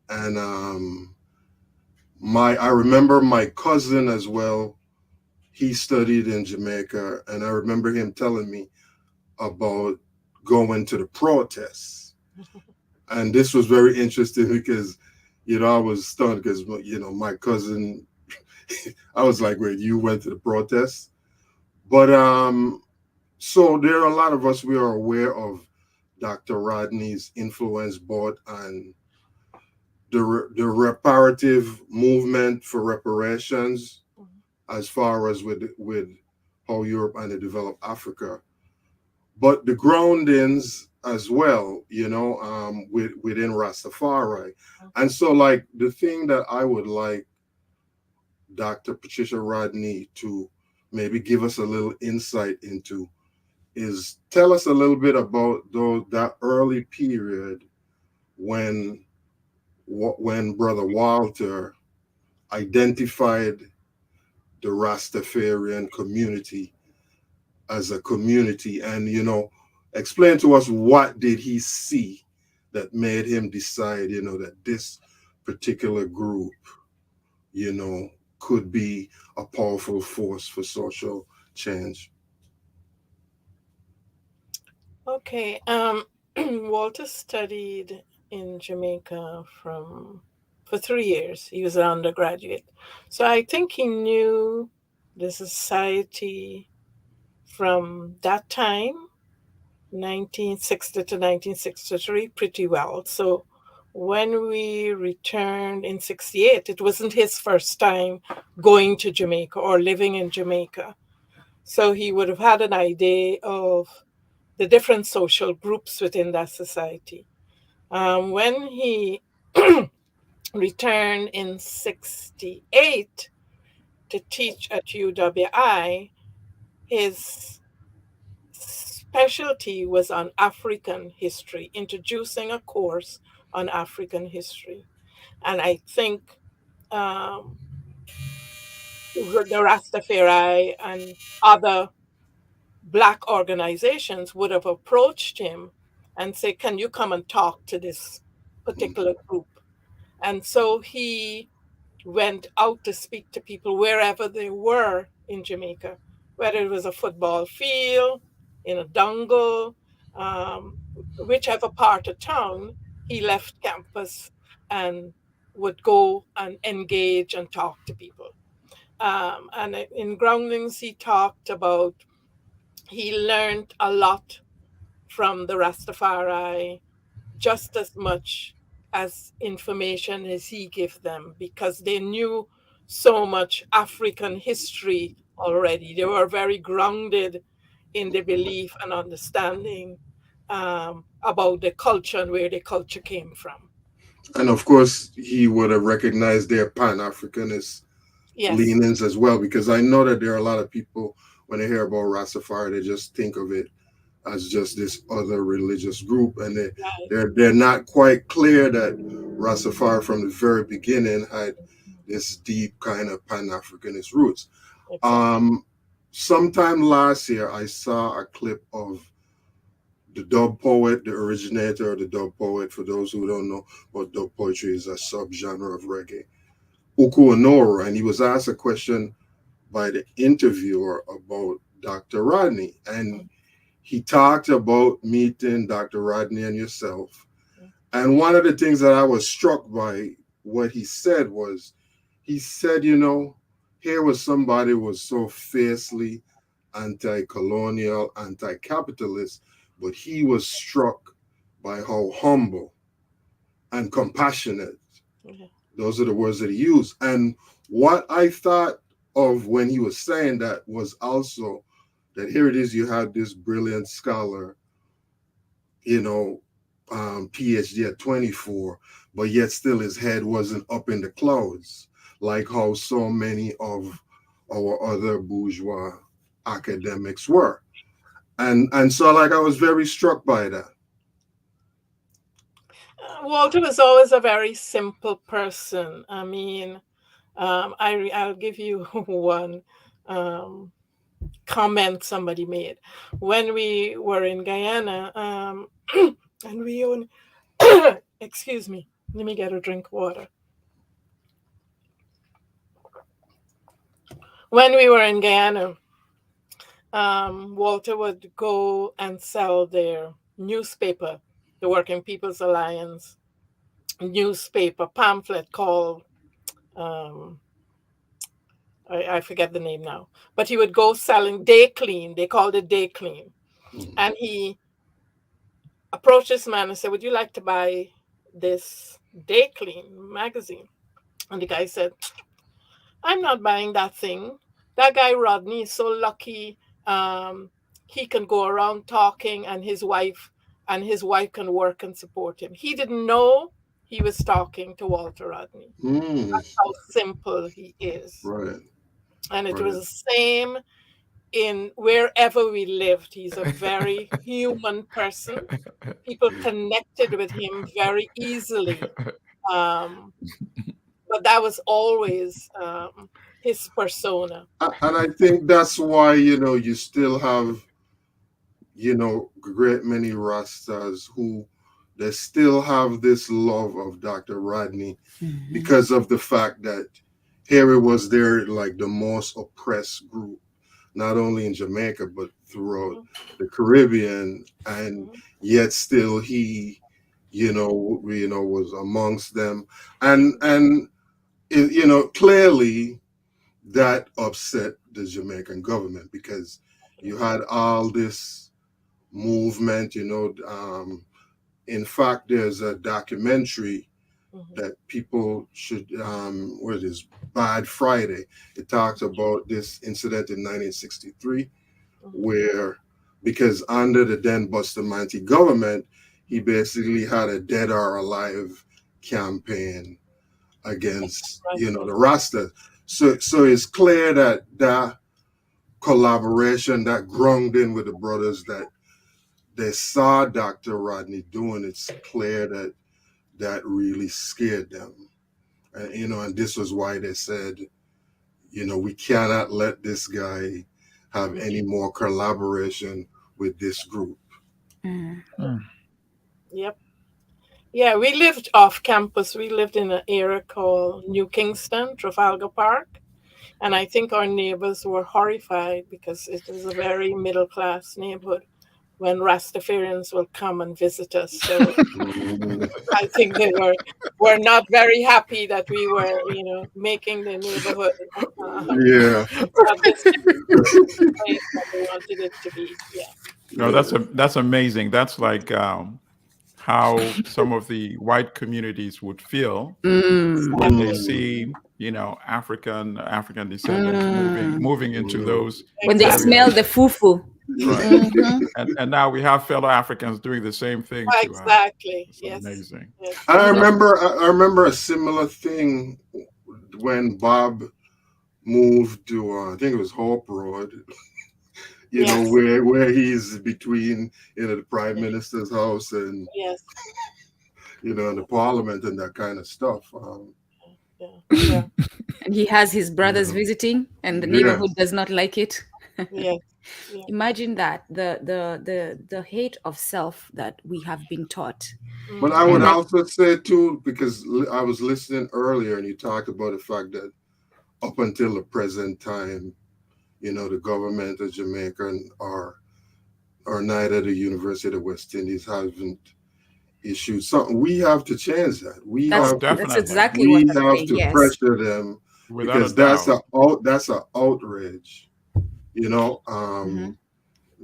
And I remember my cousin as well. He studied in Jamaica, and I remember him telling me about going to the protests. And this was very interesting because, I was stunned because, my cousin, I was like, wait, you went to the protests? But so there are a lot of us, we are aware of Dr. Rodney's influence both on the reparative movement for reparations, as far as with How Europe and the Developed Africa, but the groundings as well, within Rastafari. And so, like, the thing that I would like Dr. Patricia Rodney to maybe give us a little insight into is tell us a little bit about that early period when Brother Walter identified the Rastafarian community as a community, and explain to us what did he see that made him decide that this particular group could be a powerful force for social change. Okay. Walter studied in Jamaica for 3 years. He was an undergraduate. So I think he knew the society from that time 1960 to 1963 pretty well. So when we returned in 68, it wasn't his first time going to Jamaica or living in Jamaica. So he would have had an idea of the different social groups within that society. When he returned in 68 to teach at UWI, his specialty was on African history, introducing a course on African history. And I think um, the Rastafari and other Black organizations would have approached him and say, "Can you come and talk to this particular group?" And so he went out to speak to people wherever they were in Jamaica, whether it was a football field, in a dungle, um, whichever part of town, he left campus and would go and engage and talk to people. And in Groundings, he talked about he learned a lot from the Rastafari, just as much as information as he gave them, because they knew so much African history already. They were very grounded in the belief and understanding about the culture and where the culture came from. And of course, he would have recognized their Pan-Africanist Yes, leanings as well, because I know that there are a lot of people, when they hear about Rastafari, they just think of it as just this other religious group, and right, they're not quite clear that Rastafari from the very beginning had this deep kind of Pan-Africanist roots. exactly. Sometime last year, I saw a clip of the dub poet, the originator of the dub poet. For those who don't know what dub poetry is, a subgenre of reggae, Uku Onoro, and he was asked a question by the interviewer about Dr. Rodney, and he talked about meeting Dr. Rodney and yourself. And one of the things that I was struck by what he said was, he said, here was somebody who was so fiercely anti-colonial, anti-capitalist, but he was struck by how humble and compassionate. Yeah. Those are the words that he used. And what I thought of when he was saying that was also that here it is, you had this brilliant scholar, PhD at 24, but yet still his head wasn't up in the clouds, like how so many of our other bourgeois academics were. And so like I was very struck by that. Walter was always a very simple person. I mean, I'll give you one comment somebody made when we were in Guyana, and we only excuse me, let me get a drink of water. When we were in Guyana, Walter would go and sell their newspaper, the Working People's Alliance newspaper pamphlet called I forget the name now, but he would go selling Day Clean. They called it Day Clean. And he approached this man and said, "Would you like to buy this Day Clean magazine?" And the guy said, "I'm not buying that thing. That guy Rodney is so lucky. He can go around talking, and his wife can work and support him." He didn't know he was talking to Walter Rodney. That's how simple he is. Right. And it Right. was the same in wherever we lived. He's a very human person. People connected with him very easily. But that was always his persona. And I think that's why, you still have, great many Rastas who they still have this love of Dr. Rodney because of the fact that here it was there, like the most oppressed group, not only in Jamaica, but throughout the Caribbean. And yet still he, was amongst them. And clearly that upset the Jamaican government because you had all this movement. In fact, there's a documentary that people should, what it is, Bad Friday. It talks about this incident in 1963, where, because under the then Bustamante government, he basically had a dead or alive campaign against, the Rasta. So it's clear that collaboration, that grounding with the brothers that they saw Dr. Rodney doing, it's clear that really scared them. And this was why they said, we cannot let this guy have any more collaboration with this group. Yep. Yeah, we lived off campus. We lived in an area called New Kingston, Trafalgar Park. And I think our neighbors were horrified because it was a very middle class neighborhood when Rastafarians will come and visit us. So I think they were not very happy that we were, making the neighborhood this place that they wanted it to be. Yeah. No, that's amazing. That's like how some of the white communities would feel when they see, African descendants moving into those when they smell the fufu. Right. And now we have fellow Africans doing the same thing. Exactly. It's amazing. Yes. I remember a similar thing when Bob moved to I think it was Hope Road. Where he's between the Prime Minister's house and and the Parliament and that kind of stuff. And he has his brothers visiting, and the neighborhood does not like it. Imagine that, the hate of self that we have been taught. But I would also say too, because I was listening earlier and you talked about the fact that up until the present time, the government of Jamaica or neither the University of the West Indies haven't issued something. We have to change that. That's exactly what I'm saying. We have to pressure them, because that's an outrage.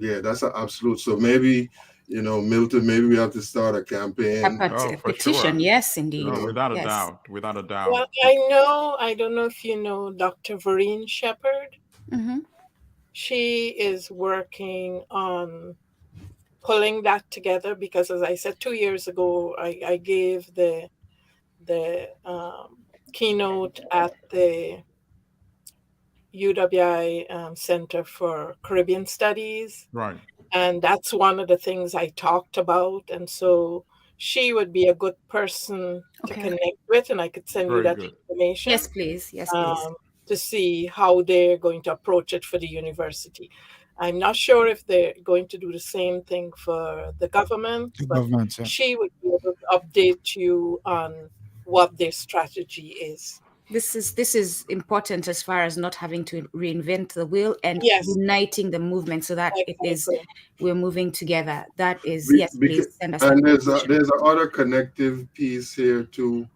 That's an absolute. So maybe, Milton, maybe we have to start a campaign. A petition, sure. Yes, indeed. No, without a doubt. Well, I don't know if you know Dr. Vereen Shepherd. She is working on pulling that together because, as I said, 2 years ago, I gave the keynote at the UWI Center for Caribbean Studies. Right. And that's one of the things I talked about. And so she would be a good person to connect with, and I could send you that information. Yes, please. Yes, please. To see how they're going to approach it for the university. I'm not sure if they're going to do the same thing for the government, she would be able to update you on what their strategy is. This is important as far as not having to reinvent the wheel and uniting the movement so that we're moving together. That is please send us. And there's another connective piece here too,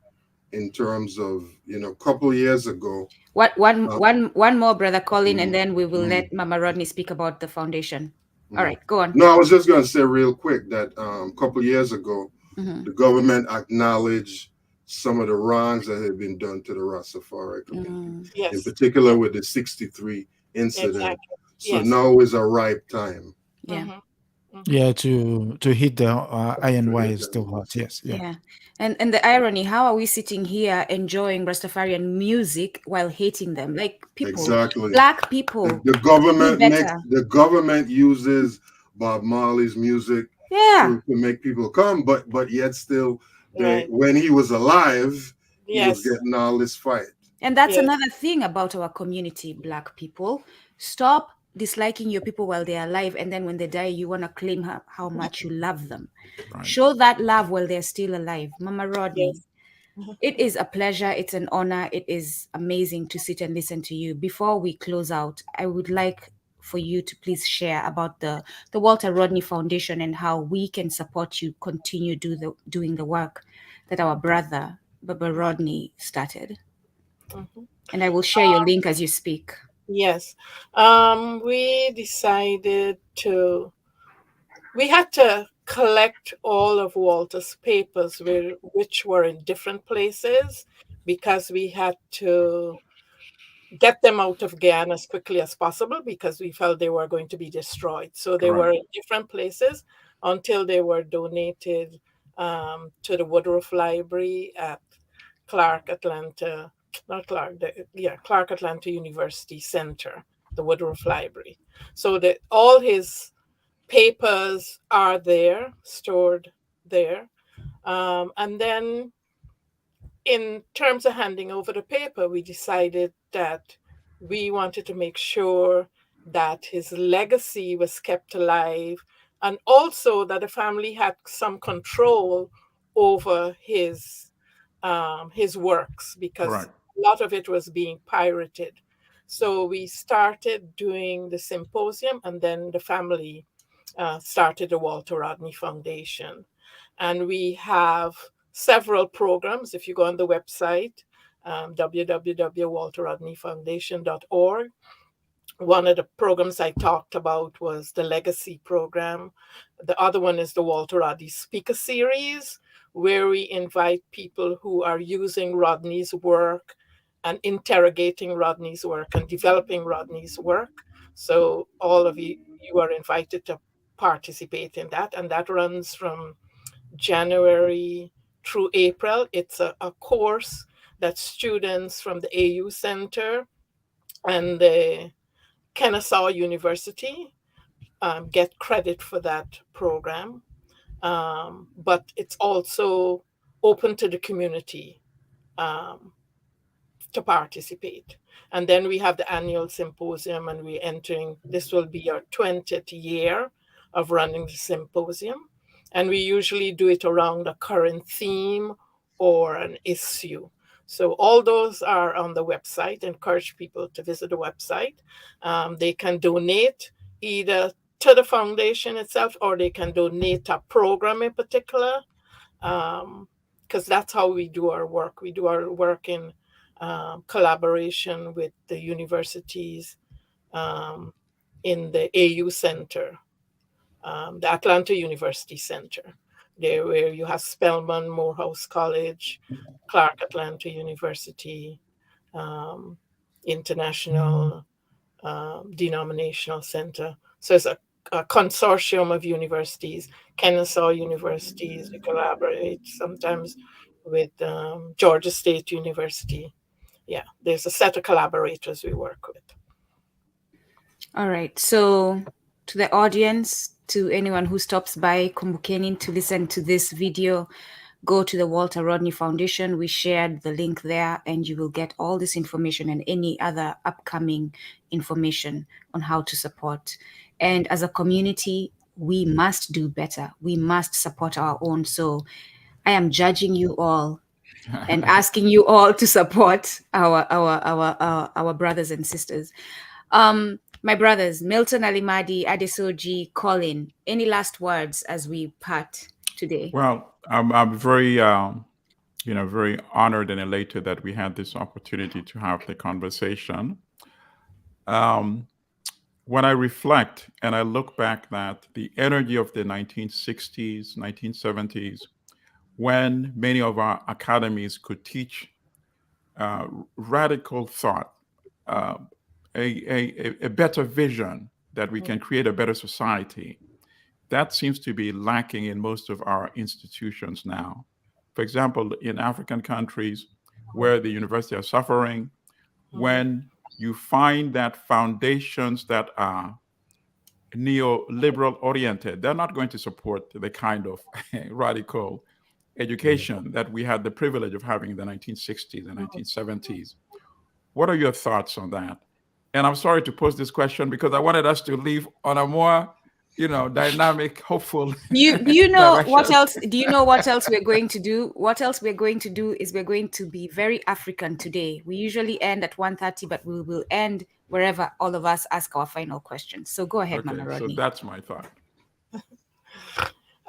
in terms of a couple of years ago. One more, Brother Colin, and then we will let Mama Rodney speak about the foundation. All right, go on. No, I was just going to say real quick that a couple of years ago, the government acknowledged some of the wrongs that had been done to the Rastafari community, in particular with the 63 incident. Exactly. So now is a ripe time. To hit the iron wire is still hot. And the irony, how are we sitting here enjoying Rastafarian music while hating them? Like people, black people. The government uses Bob Marley's music to make people come, but yet still, when he was alive, he was getting all this fight. And that's another thing about our community, black people. Stop disliking your people while they're alive, and then when they die, you want to claim how much you love them. Right. Show that love while they're still alive. Mama Rodney, it is a pleasure. It's an honor. It is amazing to sit and listen to you. Before we close out, I would like for you to please share about the Walter Rodney Foundation and how we can support you continue doing the work that our brother, Baba Rodney, started. And I will share your link as you speak. Yes. We decided to we had to collect all of Walter's papers, which were in different places, because we had to get them out of Guyana as quickly as possible because we felt they were going to be destroyed. So they were Correct. in different places until they were donated to the Woodruff Library at Clark Atlanta, not Clark, Clark Atlanta University Center, the Woodruff Library. So that all his papers are there, stored there. And then in terms of handing over the paper, we decided that we wanted to make sure that his legacy was kept alive and also that the family had some control over his works because Correct. a lot of it was being pirated. So we started doing the symposium, and then the family started the Walter Rodney Foundation. And we have several programs. If you go on the website, www.walterrodneyfoundation.org, one of the programs I talked about was the Legacy program. The other one is the Walter Rodney Speaker Series, where we invite people who are using Rodney's work and interrogating Rodney's work and developing Rodney's work. So all of you are invited to participate in that. And that runs from January through April. It's a course that students from the AU Center and the Kennesaw University get credit for that program. But it's also open to the community um, to participate. And then we have the annual symposium, and we're entering, this will be our 20th year of running the symposium. And we usually do it around a current theme or an issue. So all those are on the website. Encourage people to visit the website. They can donate either to the foundation itself, or they can donate a program in particular, because that's how we do our work. We do our work in collaboration with the universities in the AU Center, the Atlanta University Center, there where you have Spelman, Morehouse College, Clark Atlanta University, International Denominational Center. So it's a consortium of universities, Kennesaw universities. We collaborate sometimes with Georgia State University. Yeah, there's a set of collaborators we work with. All right. So to the audience, to anyone who stops by Kumbukeni to listen to this video, go to the Walter Rodney Foundation. We shared the link there, and you will get all this information and any other upcoming information on how to support. And as a community, we must do better. We must support our own. So I am judging you all and asking you all to support our brothers and sisters. My brothers, Milton, Alimadi, Adesoji, Colin, any last words as we part today? Well, I'm very, very honored and elated that we had this opportunity to have the conversation. When I reflect and I look back at the energy of the 1960s, 1970s, when many of our academies could teach radical thought, a better vision that we can create a better society, that seems to be lacking in most of our institutions now. For example, in African countries where the universities are suffering, when you find that foundations that are neoliberal oriented, they're not going to support the kind of radical education that we had the privilege of having in the 1960s and 1970s. What are your thoughts on that? And I'm sorry to pose this question because I wanted us to leave on a more, dynamic, hopeful. Do you know direction. what else? Do you know what else we're going to do? What else we're going to do is we're going to be very African today. We usually end at 1:30, but we will end wherever all of us ask our final questions. So go ahead, Mama Rodney. So that's my thought.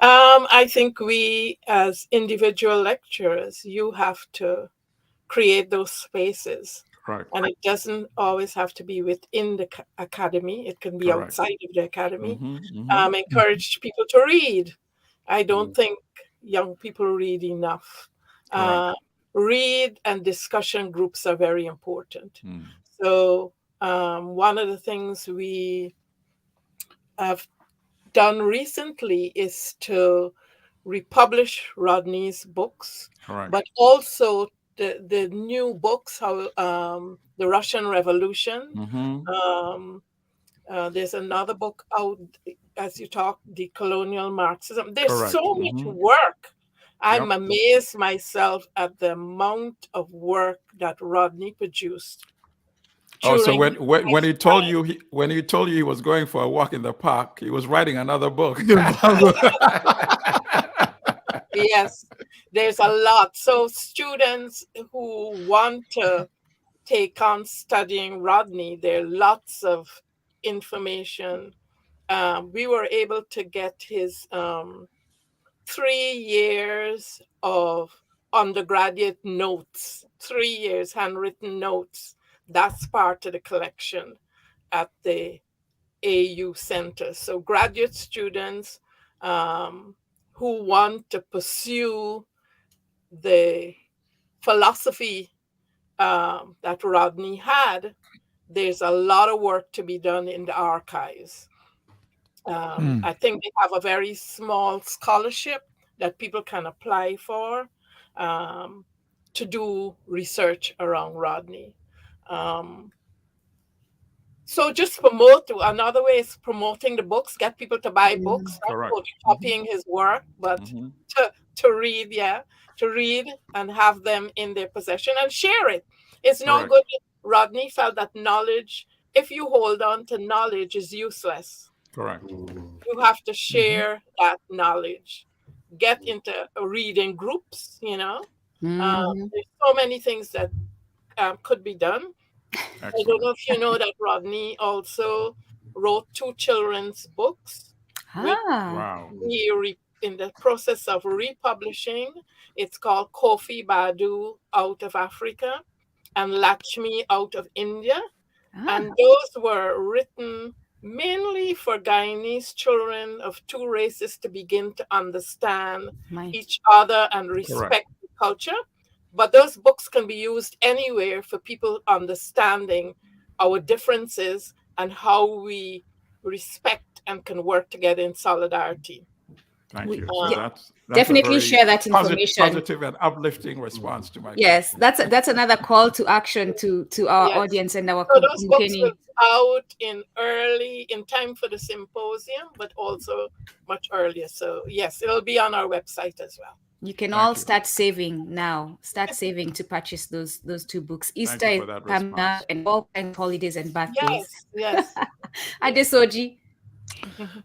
I think we, as individual lecturers, you have to create those spaces. Correct. And it doesn't always have to be within the academy. It can be Correct. outside of the academy. Mm-hmm. Encourage people to read. I don't think young people read enough. Correct. Read and discussion groups are very important. Mm. So one of the things we have done recently is to republish Rodney's books, Correct. but also the new books, how the Russian Revolution. Mm-hmm. There's another book out as you talk, the Colonial Marxism. There's Correct. so much work. I'm Yep. amazed myself at the amount of work that Rodney produced. Oh, so during when he his told time. you he was going for a walk in the park, he was writing another book. Yes, there's a lot. So students who want to take on studying Rodney, there are lots of information. We were able to get his 3 years of undergraduate notes, 3 years handwritten notes. That's part of the collection at the AU Center. So graduate students who want to pursue the philosophy that Rodney had, there's a lot of work to be done in the archives. I think they have a very small scholarship that people can apply for to do research around Rodney. So just promote. Another way is promoting the books, get people to buy books, not Correct. copying his work, but to read, to read and have them in their possession and share it. It's no Correct. good. Rodney felt that knowledge, if you hold on to knowledge, is useless. Correct. You have to share that knowledge. Get into reading groups, you know. There's so many things that could be done. I don't know if you know that Rodney also wrote 2 children's books. Wow. In the process of republishing. It's called Kofi Badu Out of Africa and Lakshmi Out of India. And those were written mainly for Guyanese children of 2 races to begin to understand each other and respect the culture. But those books can be used anywhere for people understanding our differences and how we respect and can work together in solidarity. Thank you. So that's definitely share that information. Positive and uplifting response to my yes question. that's another call to action to our audience and our so those books Kumbukeni. will be out in time for the symposium, but also much earlier. So yes, it'll be on our website as well. You can all start saving now. Start saving to purchase those 2 books. Easter is coming up and all kinds of holidays and birthdays. Yes. Adesoji.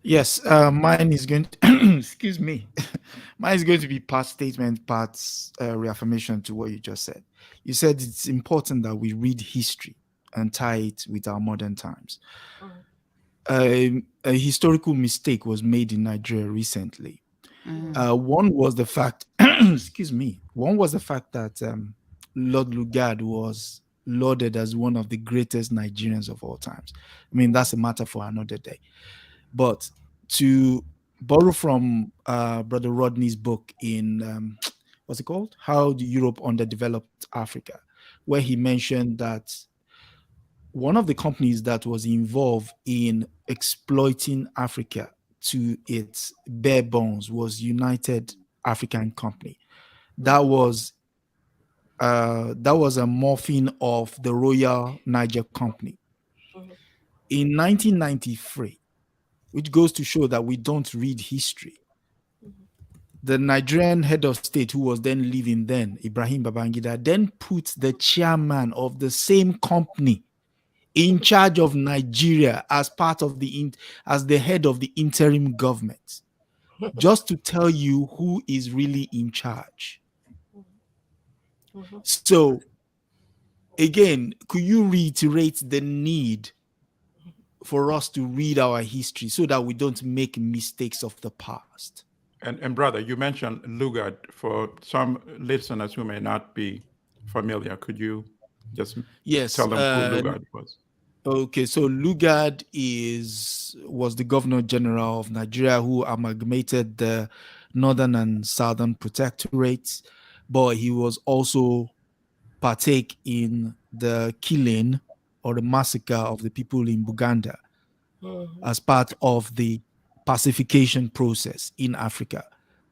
Yes, mine is going to, excuse me. Mine is going to be part statement, part reaffirmation to what you just said. You said it's important that we read history and tie it with our modern times. A historical mistake was made in Nigeria recently. One was the fact, excuse me, that Lord Lugard was lauded as one of the greatest Nigerians of all times. I mean, that's a matter for another day. But to borrow from Brother Rodney's book in, what's it called? How Europe Underdeveloped Africa, where he mentioned that one of the companies that was involved in exploiting Africa to its bare bones was United African Company. That was a morphing of the Royal Niger Company. In 1993, which goes to show that we don't read history, the Nigerian head of state, who was then living then, Ibrahim Babangida, then put the chairman of the same company in charge of Nigeria as part of as the head of the interim government, just to tell you who is really in charge. So, again, could you reiterate the need for us to read our history so that we don't make mistakes of the past? And brother, you mentioned Lugard. For some listeners who may not be familiar, could you Just Yes. tell them who Lugard was. Okay, so Lugard was the Governor General of Nigeria who amalgamated the northern and southern protectorates, but he was also partake in the killing or the massacre of the people in Buganda as part of the pacification process in Africa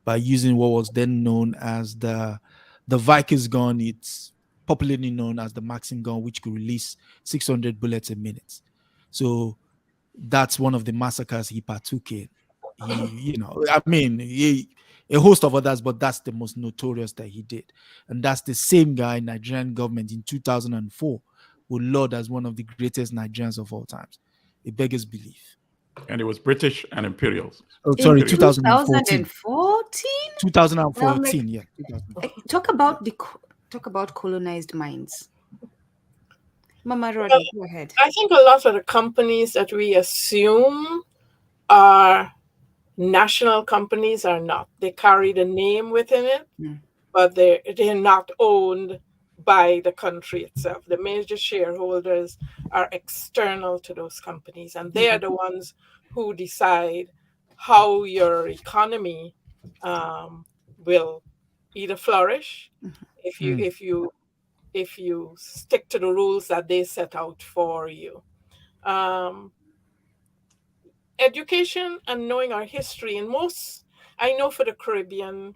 by using what was then known as the Vickers gun. It's popularly known as the Maxim gun, which could release 600 bullets a minute. So that's one of the massacres he partook in. A host of others, but that's the most notorious that he did. And that's the same guy Nigerian government in 2004 would laud as one of the greatest Nigerians of all times. It beggars belief. And it was British and Imperials. Oh, sorry, In 2014. 2014? 2014, yeah. Talk about colonized minds. Mama Rodney, go ahead. I think a lot of the companies that we assume are national companies are not. They carry the name within it, but they're not owned by the country itself. The major shareholders are external to those companies, and they are the ones who decide how your economy will either flourish if you stick to the rules that they set out for you. Education and knowing our history, and I know for the Caribbean,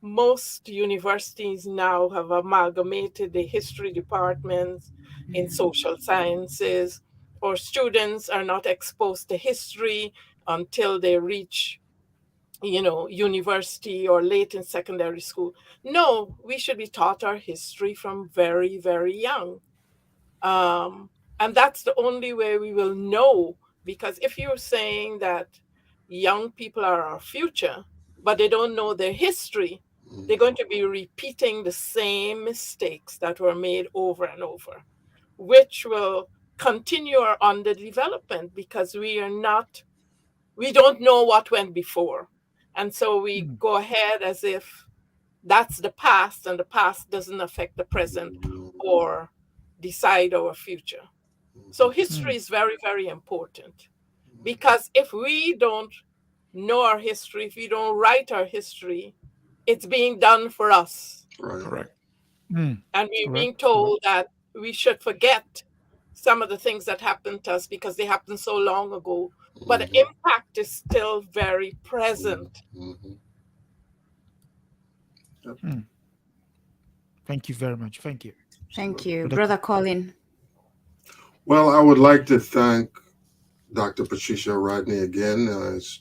most universities now have amalgamated the history departments in social sciences, or students are not exposed to history until they reach university or late in secondary school. No, we should be taught our history from very, very young. And that's the only way we will know, because if you're saying that young people are our future, but they don't know their history, they're going to be repeating the same mistakes that were made over and over, which will continue our underdevelopment because we don't know what went before. And so we go ahead as if that's the past, and the past doesn't affect the present or decide our future. So history is very, very important, because if we don't know our history, if we don't write our history, it's being done for us. Correct. And we're being told that we should forget some of the things that happened to us because they happened so long ago, but the impact is still very present. Thank you very much. Thank you. Thank you. Brother Colin. Well, I would like to thank Dr. Patricia Rodney again. It's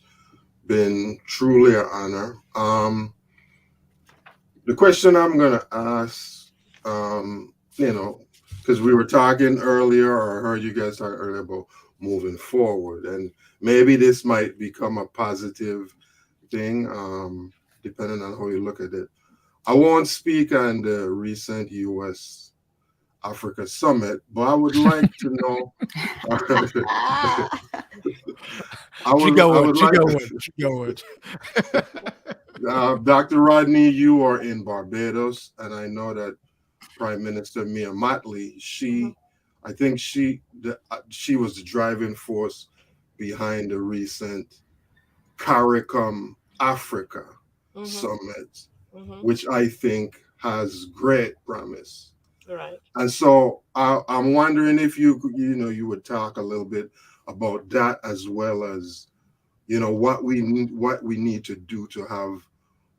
been truly an honor. The question I'm going to ask, because we were talking earlier, or I heard you guys talk earlier about moving forward, and maybe this might become a positive thing, depending on how you look at it. I won't speak on the recent U.S. Africa Summit, but I would like to know. Dr. Rodney, you are in Barbados, and I know that Prime Minister Mia Mottley, I think she was the driving force behind the recent CARICOM Africa Summit, which I think has great promise. Right. And so I'm wondering if you would talk a little bit about that, as well as what we need to do to have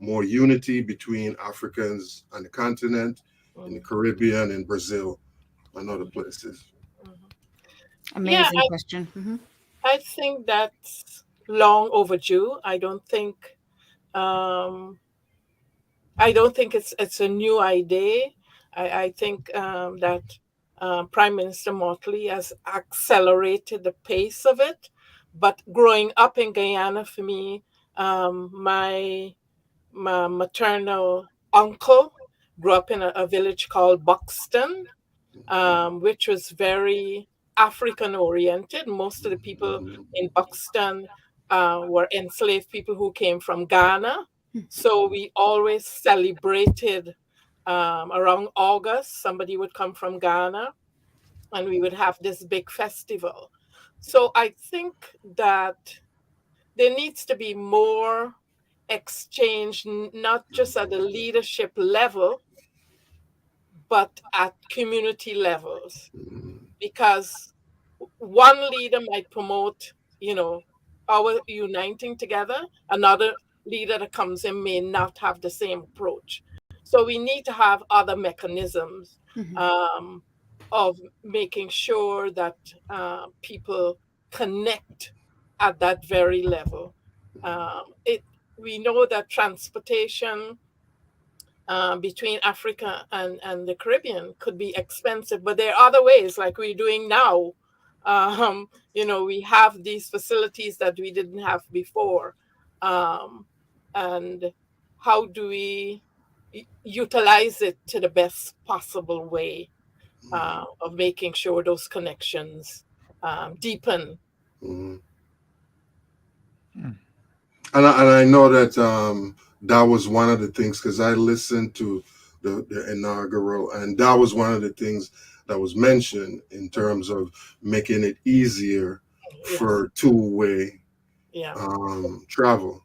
more unity between Africans and the continent, in the Caribbean, in Brazil, and other places. Amazing question. I think that's long overdue. I don't think it's a new idea. I think that Prime Minister Motley has accelerated the pace of it. But growing up in Guyana, for me, my maternal uncle grew up in a village called Buxton, which was very African oriented. Most of the people in Buxton were enslaved people who came from Ghana. So we always celebrated around August, somebody would come from Ghana and we would have this big festival. So I think that there needs to be more exchange, not just at the leadership level, but at community levels. Because one leader might promote, our uniting together. Another leader that comes in may not have the same approach. So we need to have other mechanisms of making sure that people connect at that very level. We know that transportation between Africa and the Caribbean could be expensive, but there are other ways, like we're doing now. We have these facilities that we didn't have before. And how do we utilize it to the best possible way of making sure those connections deepen? And I know that that was one of the things, because I listened to the inaugural, and that was one of the things that was mentioned in terms of making it easier for two-way travel.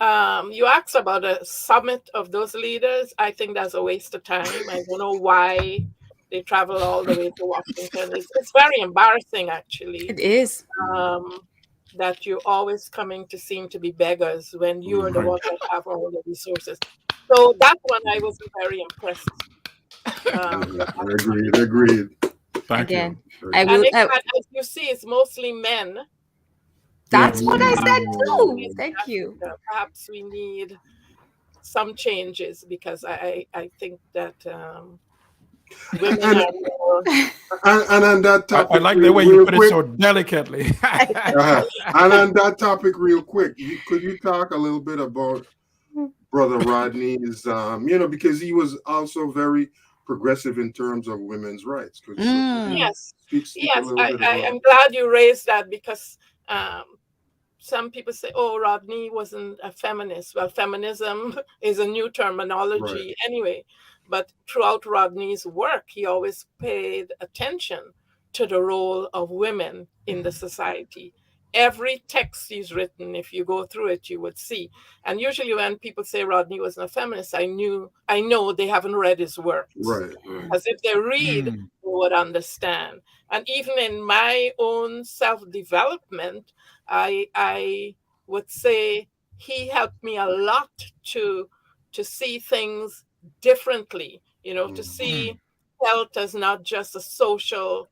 You asked about a summit of those leaders. I think that's a waste of time. I don't know why they travel all the way to Washington. It's very embarrassing, actually. It is. That you're always coming to seem to be beggars when you are the one that have all the resources. So that one I wasn't very impressed. Agreed. Thank you. I will. As you see, it's mostly men. That's what I said too. Thank you. Perhaps we need some changes, because I think that women are more. And on that topic, I like the way you put it so delicately. And on that topic, real quick, could you talk a little bit about Brother Rodney's, because he was also very progressive in terms of women's rights. Yes. I'm glad you raised that, because some people say, oh, Rodney wasn't a feminist. Well, feminism is a new terminology anyway. But throughout Rodney's work, he always paid attention to the role of women in the society. Every text he's written, if you go through it, you would see. And usually when people say Rodney wasn't a feminist, I know they haven't read his works. Right. As if they read, they would understand. And even in my own self-development, I would say he helped me a lot to see things differently, to see health as not just a social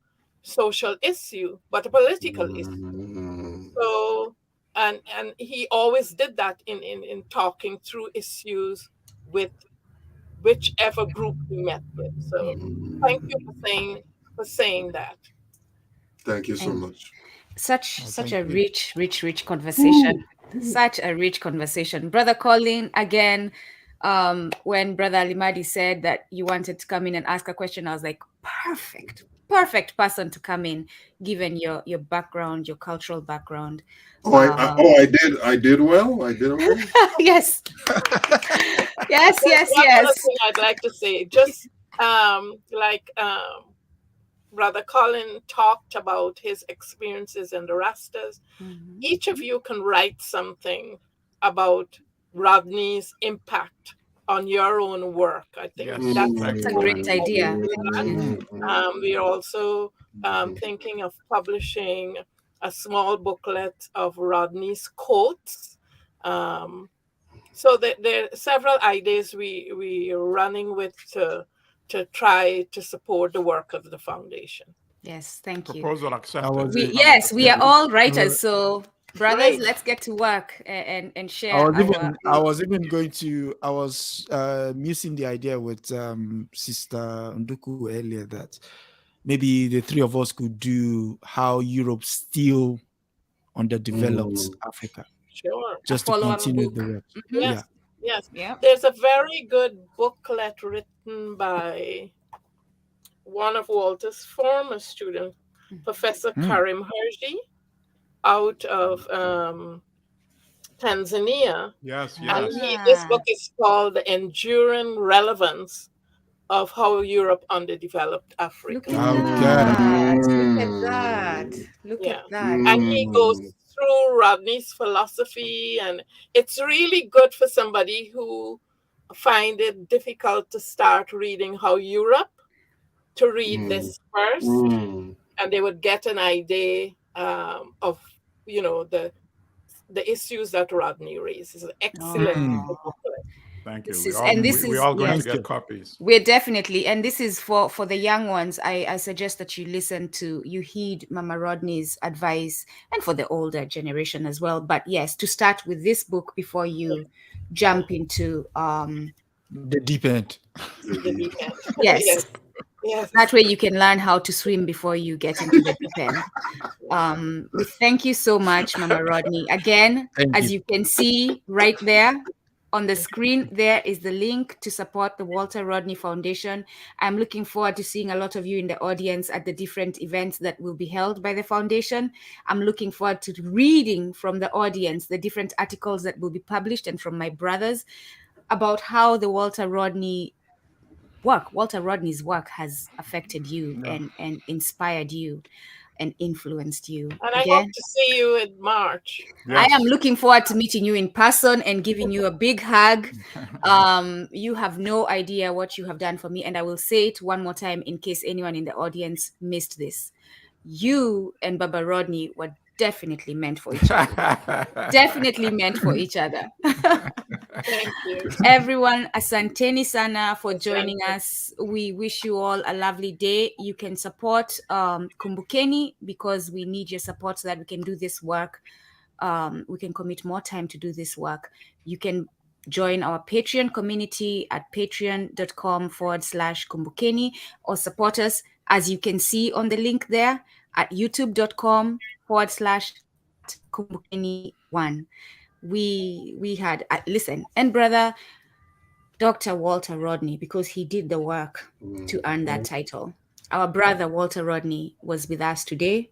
issue, but a political issue. So, and he always did that in talking through issues with whichever group we met with. So thank you for saying that. Thank you so much. Such a rich conversation. Such a rich conversation. Brother Colin, again, when Brother Alimadi said that you wanted to come in and ask a question, I was like, perfect person to come in, given your background, your cultural background. I did well. I did okay. Yes. yes. One other thing I'd like to say, just Brother Colin talked about his experiences in the Rastas. Each of you can write something about Rodney's impact on your own work. I think that's a great idea. We're also thinking of publishing a small booklet of Rodney's quotes. So there are several ideas we are running with to try to support the work of the foundation. Yes, thank you. Proposal accepted. We are all writers, so brothers, let's get to work and share. I was missing the idea with Sister Nduku earlier that maybe the three of us could do how Europe still underdeveloped Africa. Sure. Just to continue the work. Yes. There's a very good booklet written by one of Walter's former students, Professor Karim Herji, out of Tanzania. Yes, And yes. this book is called The Enduring Relevance of How Europe Underdeveloped Africa. Look at Okay. that. Look at that. Look Yeah. at that. And he goes through Rodney's philosophy, and it's really good for somebody who find it difficult to start reading how Europe, to read this first, and they would get an idea of, you know, the issues that Rodney raises. Excellent booklet. Thank you. This We is- all, and this we is- all going yes. to get copies. We're definitely, and this is for the young ones. I suggest that you listen to, you heed Mama Rodney's advice, and for the older generation as well. But yes, to start with this book before you jump into The deep end. The deep end. yes. Yes. Yes. That way you can learn how to swim before you get into the deep end. We thank you so much, Mama Rodney. Again, Thank as you. you can see right there on the screen, there is the link to support the Walter Rodney Foundation. I'm looking forward to seeing a lot of you in the audience at the different events that will be held by the foundation. I'm looking forward to reading from the audience the different articles that will be published, and from my brothers, about how the Walter Rodney's work has affected you and inspired you and influenced you. And I Again, hope to see you in March. I am looking forward to meeting you in person and giving you a big hug. You have no idea what you have done for me. And I will say it one more time in case anyone in the audience missed this. You and Baba Rodney were definitely meant for each other. Definitely meant for each other. Thank you. Everyone, asanteni sana for joining us. We wish you all a lovely day. You can support Kumbukeni, because we need your support so that we can do this work. We can commit more time to do this work. You can join our Patreon community at patreon.com/Kumbukeni, or support us, as you can see on the link there, at youtube.com/Kumbukeni1. We had, listen, and brother Dr. Walter Rodney, because he did the work to earn that title. Our brother Walter Rodney was with us today,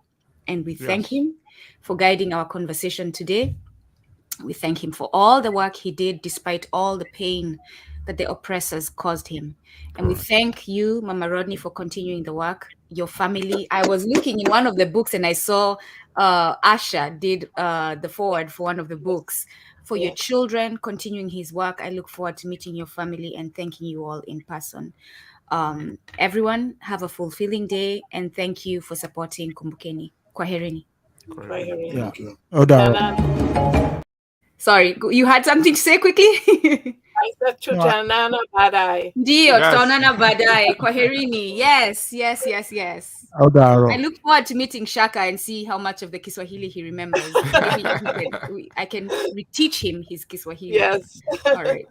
and we thank him for guiding our conversation today. We thank him for all the work he did, despite all the pain that the oppressors caused him. And we thank you, Mama Rodney, for continuing the work. Your family. I was looking in one of the books and I saw Asha did the foreword for one of the books. For your children, continuing his work. I look forward to meeting your family and thanking you all in person. Everyone, have a fulfilling day, and thank you for supporting Kumbukeni. Kwaherini. Yeah. Odaro. Sorry, you had something to say quickly? I said tutaonana baadaye. Ndio, tutaonana baadaye. Kwaherini. Yes. Odaro. I look forward to meeting Shaka and see how much of the Kiswahili he remembers. Maybe I can reteach him his Kiswahili. Yes. All right.